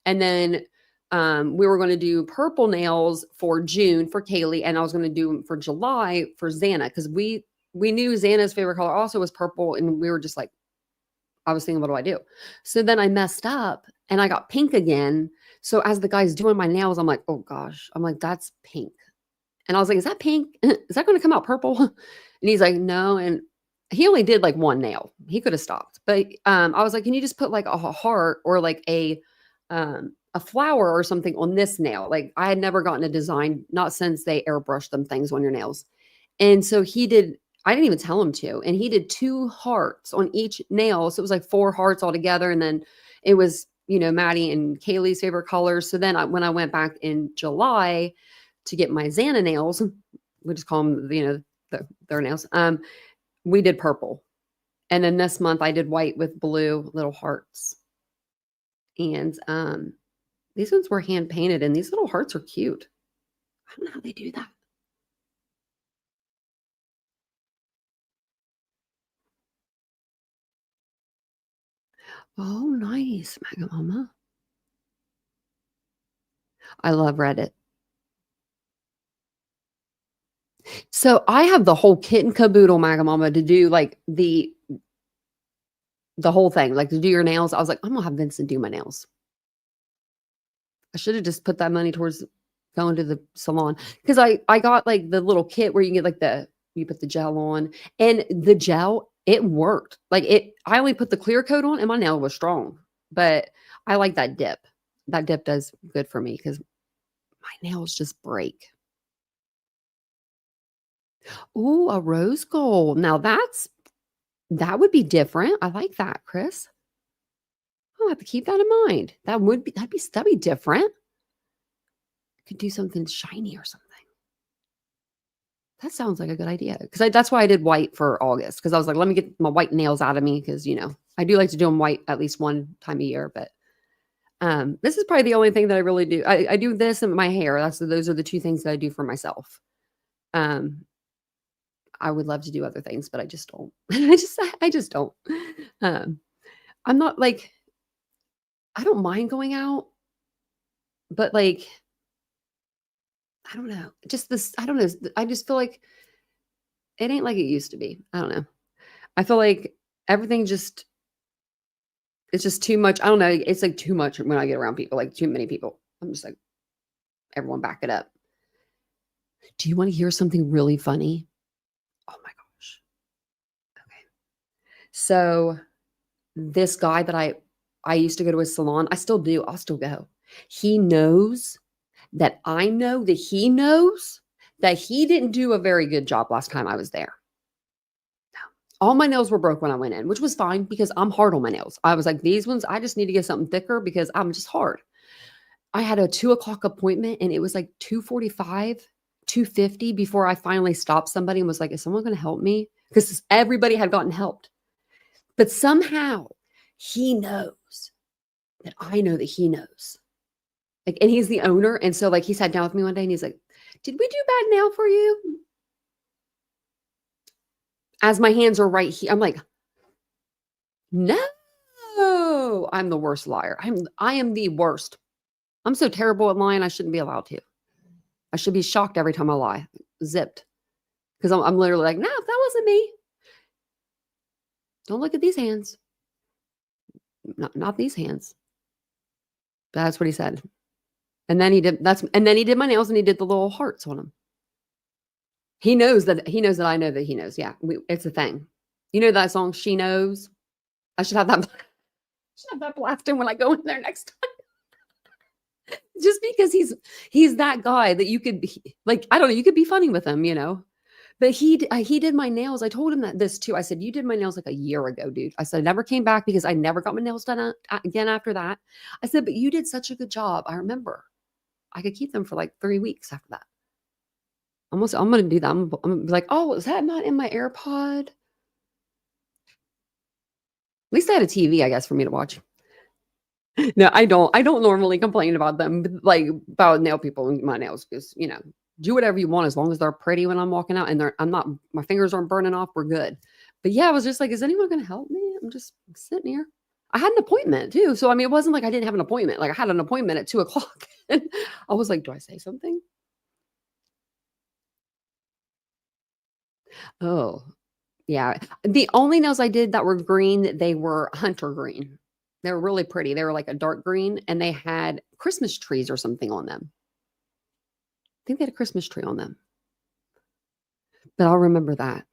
and then we were going to do purple nails for June for Kaylee, and I was going to do them for July for Xana because we knew Xana's favorite color also was purple, and we were just like, I was thinking, what do I do? So then I messed up and I got pink again. So as the guy's doing my nails, I'm like, oh gosh, I'm like, that's pink. And I was like, is that pink? Is that going to come out purple? And he's like, no. And he only did like one nail. He could have stopped. But I was like, can you just put like a heart or like a flower or something on this nail? Like I had never gotten a design, not since they airbrushed them things on your nails. And so he did. I didn't even tell him to. And he did 2 hearts on each nail. So it was like 4 hearts altogether. And then it was, Maddie and Kaylee's favorite colors. So then when I went back in July to get my Xana nails, we just call them, their nails. We did purple. And then this month I did white with blue little hearts. And these ones were hand painted and these little hearts are cute. I don't know how they do that. Oh, nice, Mega Mama. I love Reddit. So I have the whole kit and caboodle, Mega Mama, to do like the whole thing, like to do your nails. I was like, I'm gonna have Vincent do my nails. I should have just put that money towards going to the salon because I got like the little kit where you get like you put the gel on, and the gel, it worked. Like I only put the clear coat on and my nail was strong, but I like that dip. That dip does good for me because my nails just break. Ooh, a rose gold. Now that would be different. I like that, Chris. I'll have to keep that in mind. That'd be different. Could do something shiny or something. That sounds like a good idea. Because that's why I did white for August. Because I was like, let me get my white nails out of me. Because I do like to do them white at least one time a year. But this is probably the only thing that I really do. I do this and my hair. Those are the 2 things that I do for myself. I would love to do other things, but I just don't. I just don't. I'm not like, I don't mind going out, but like, I don't know. Just this, I don't know. I just feel like it ain't like it used to be. I don't know. I feel like everything it's just too much. I don't know. It's like too much when I get around people, like too many people. I'm just like, everyone back it up. Do you want to hear something really funny? Oh my gosh. Okay. So this guy that I used to go to his salon, I still do. I'll still go. He knows that I know that he knows that he didn't do a very good job last time I was there. All my nails were broke when I went in, which was fine because I'm hard on my nails. I was like, these ones, I just need to get something thicker because I'm just hard. I had a 2 o'clock appointment and it was like 2:45, 2:50 before I finally stopped somebody and was like, is someone going to help me? Because everybody had gotten helped. But somehow he knows that I know that he knows. Like, and he's the owner. And so like he sat down with me one day and he's like, did we do bad nail for you? As my hands are right here, I'm like, no, I'm the worst liar. I am the worst. I'm so terrible at lying. I shouldn't be allowed to. I should be shocked every time I lie. Zipped. Because I'm literally like, no, that wasn't me. Don't look at these hands. Not these hands. That's what he said. And then he did my nails and he did the little hearts on them. He knows that I know that he knows. Yeah, it's a thing. You know that song, She Knows? I should have that blasting when I go in there next time. Just because he's that guy that you could be like, I don't know, you could be funny with him, you know. But he did my nails. I told him this too. I said, you did my nails like a year ago, dude. I said, I never came back because I never got my nails done again after that. I said, but you did such a good job. I remember I could keep them for like 3 weeks after that. I'm going to do that. I'm going to be like, oh, is that not in my AirPod? At least I had a TV, I guess, for me to watch. No, I don't normally complain about them, like about nail people and my nails, because, you know, do whatever you want as long as they're pretty when I'm walking out and my fingers aren't burning off. We're good. But yeah, I was just like, is anyone going to help me? I'm just sitting here. I had an appointment too. So, I mean, it wasn't like I didn't have an appointment. Like I had an appointment at 2 o'clock and I was like, do I say something? Oh, yeah. The only nails I did that were green, they were hunter green. They were really pretty. They were like a dark green and they had Christmas trees or something on them. I think they had a Christmas tree on them. But I'll remember that.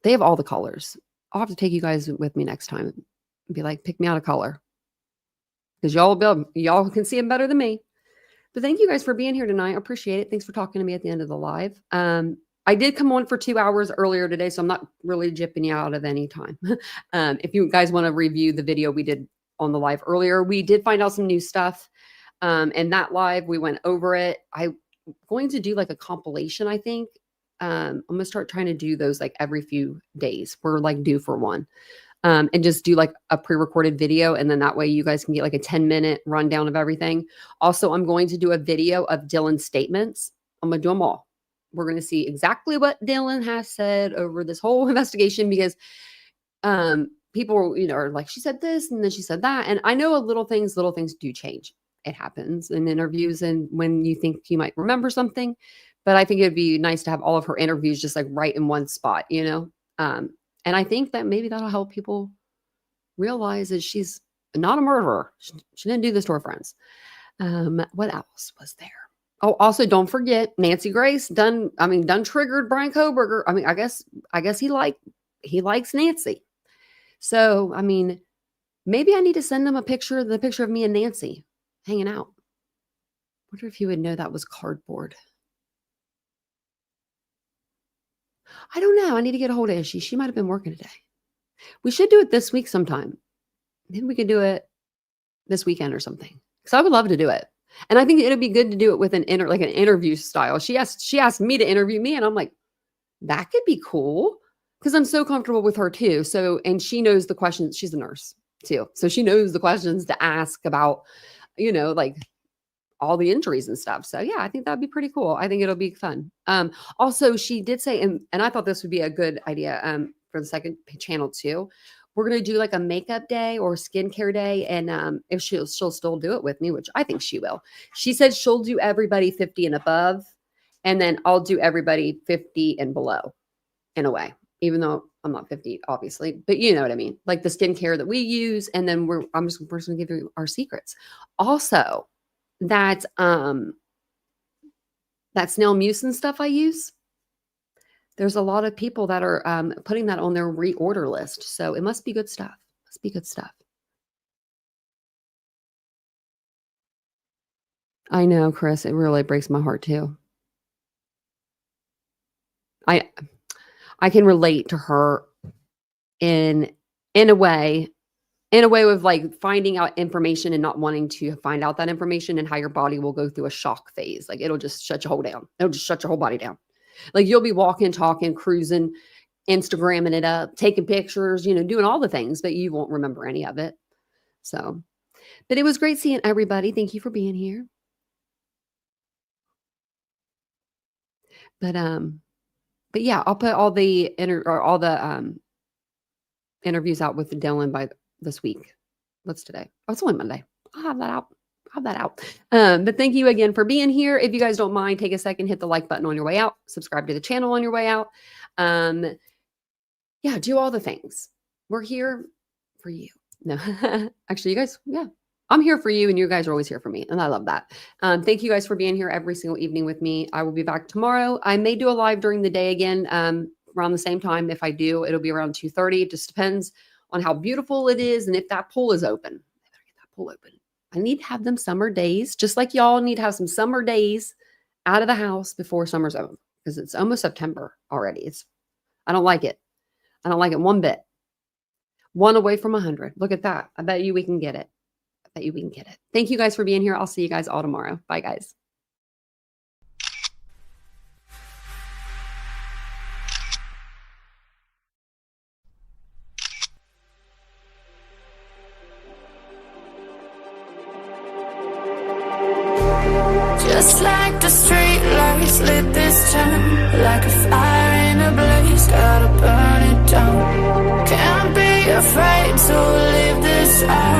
They have all the colors. I'll have to take you guys with me next time and be like, pick me out a color. Because y'all can see them better than me. But thank you guys for being here tonight. I appreciate it. Thanks for talking to me at the end of the live. I did come on for 2 hours earlier today, so I'm not really jipping you out of any time. If you guys want to review the video we did on the live earlier, we did find out some new stuff. And that live, we went over it. I'm going to do like a compilation, I think. I'm going to start trying to do those like every few days. We're like due for one. And just do like a pre-recorded video. And then that way you guys can get like a 10-minute rundown of everything. Also, I'm going to do a video of Dylan's statements. I'm going to do them all. We're going to see exactly what Dylan has said over this whole investigation because people, you know, are like, she said this and then she said that. And I know little things do change. It happens in interviews and when you think you might remember something. But I think it'd be nice to have all of her interviews just like right in one spot, you know? And I think that maybe that'll help people realize that she's not a murderer. She didn't do this to her friends. What else was there? Oh, also don't forget Nancy Grace done triggered Brian Koberger. I mean, I guess he likes Nancy. So, I mean, maybe I need to send him the picture of me and Nancy hanging out. Wonder if he would know that was cardboard. I don't know. I need to get a hold of Ishii. She might have been working today. We should do it this week sometime. Maybe we could do it this weekend or something. Because I would love to do it. And I think it'd be good to do it with an interview style. She asked me to interview me, and I'm like, that could be cool. Because I'm so comfortable with her too. So, and she knows the questions. She's a nurse too. So she knows the questions to ask about, you know, like all the injuries and stuff. So yeah, I think that'd be pretty cool. I think it'll be fun. Also she did say, and I thought this would be a good idea for the second channel too. We're going to do like a makeup day or skincare day. And if she'll still do it with me, which I think she will. She said she'll do everybody 50 and above. And then I'll do everybody 50 and below in a way, even though I'm not 50, obviously, but you know what I mean? Like the skincare that we use. And then I'm just going to give you our secrets. Also, that that snail mucin stuff I use, there's a lot of people that are putting that on their reorder list. So it must be good stuff. Must be good stuff. I know, Chris. It really breaks my heart too. I can relate to her in a way of like finding out information and not wanting to find out that information, and how your body will go through a shock phase. Like it'll just shut your whole down. It'll just shut your whole body down. Like you'll be walking, talking, cruising, Instagramming it up, taking pictures, doing all the things, but you won't remember any of it. So, but it was great seeing everybody. Thank you for being here. But yeah, I'll put all the interviews out with Dylan by this week. What's today? Oh, it's only Monday. I'll have that out. But thank you again for being here. If you guys don't mind, take a second, hit the like button on your way out, subscribe to the channel on your way out. Yeah, do all the things. We're here for you. No, actually, you guys, yeah, I'm here for you, and you guys are always here for me, and I love that. Thank you guys for being here every single evening with me. I will be back tomorrow. I may do a live during the day again, around the same time. If I do, it'll be around 2:30. It just depends on how beautiful it is and if that pool is open. I better get that pool open. I need to have them summer days, just like y'all need to have some summer days out of the house before summer's over, because it's almost September already. I don't like it. I don't like it one bit. 1 away from 100. Look at that. I bet you we can get it. Thank you guys for being here. I'll see you guys all tomorrow. Bye, guys. Just like the street lights lit this town, like a fire in a blaze, gotta burn it down. Can't be afraid to leave this out.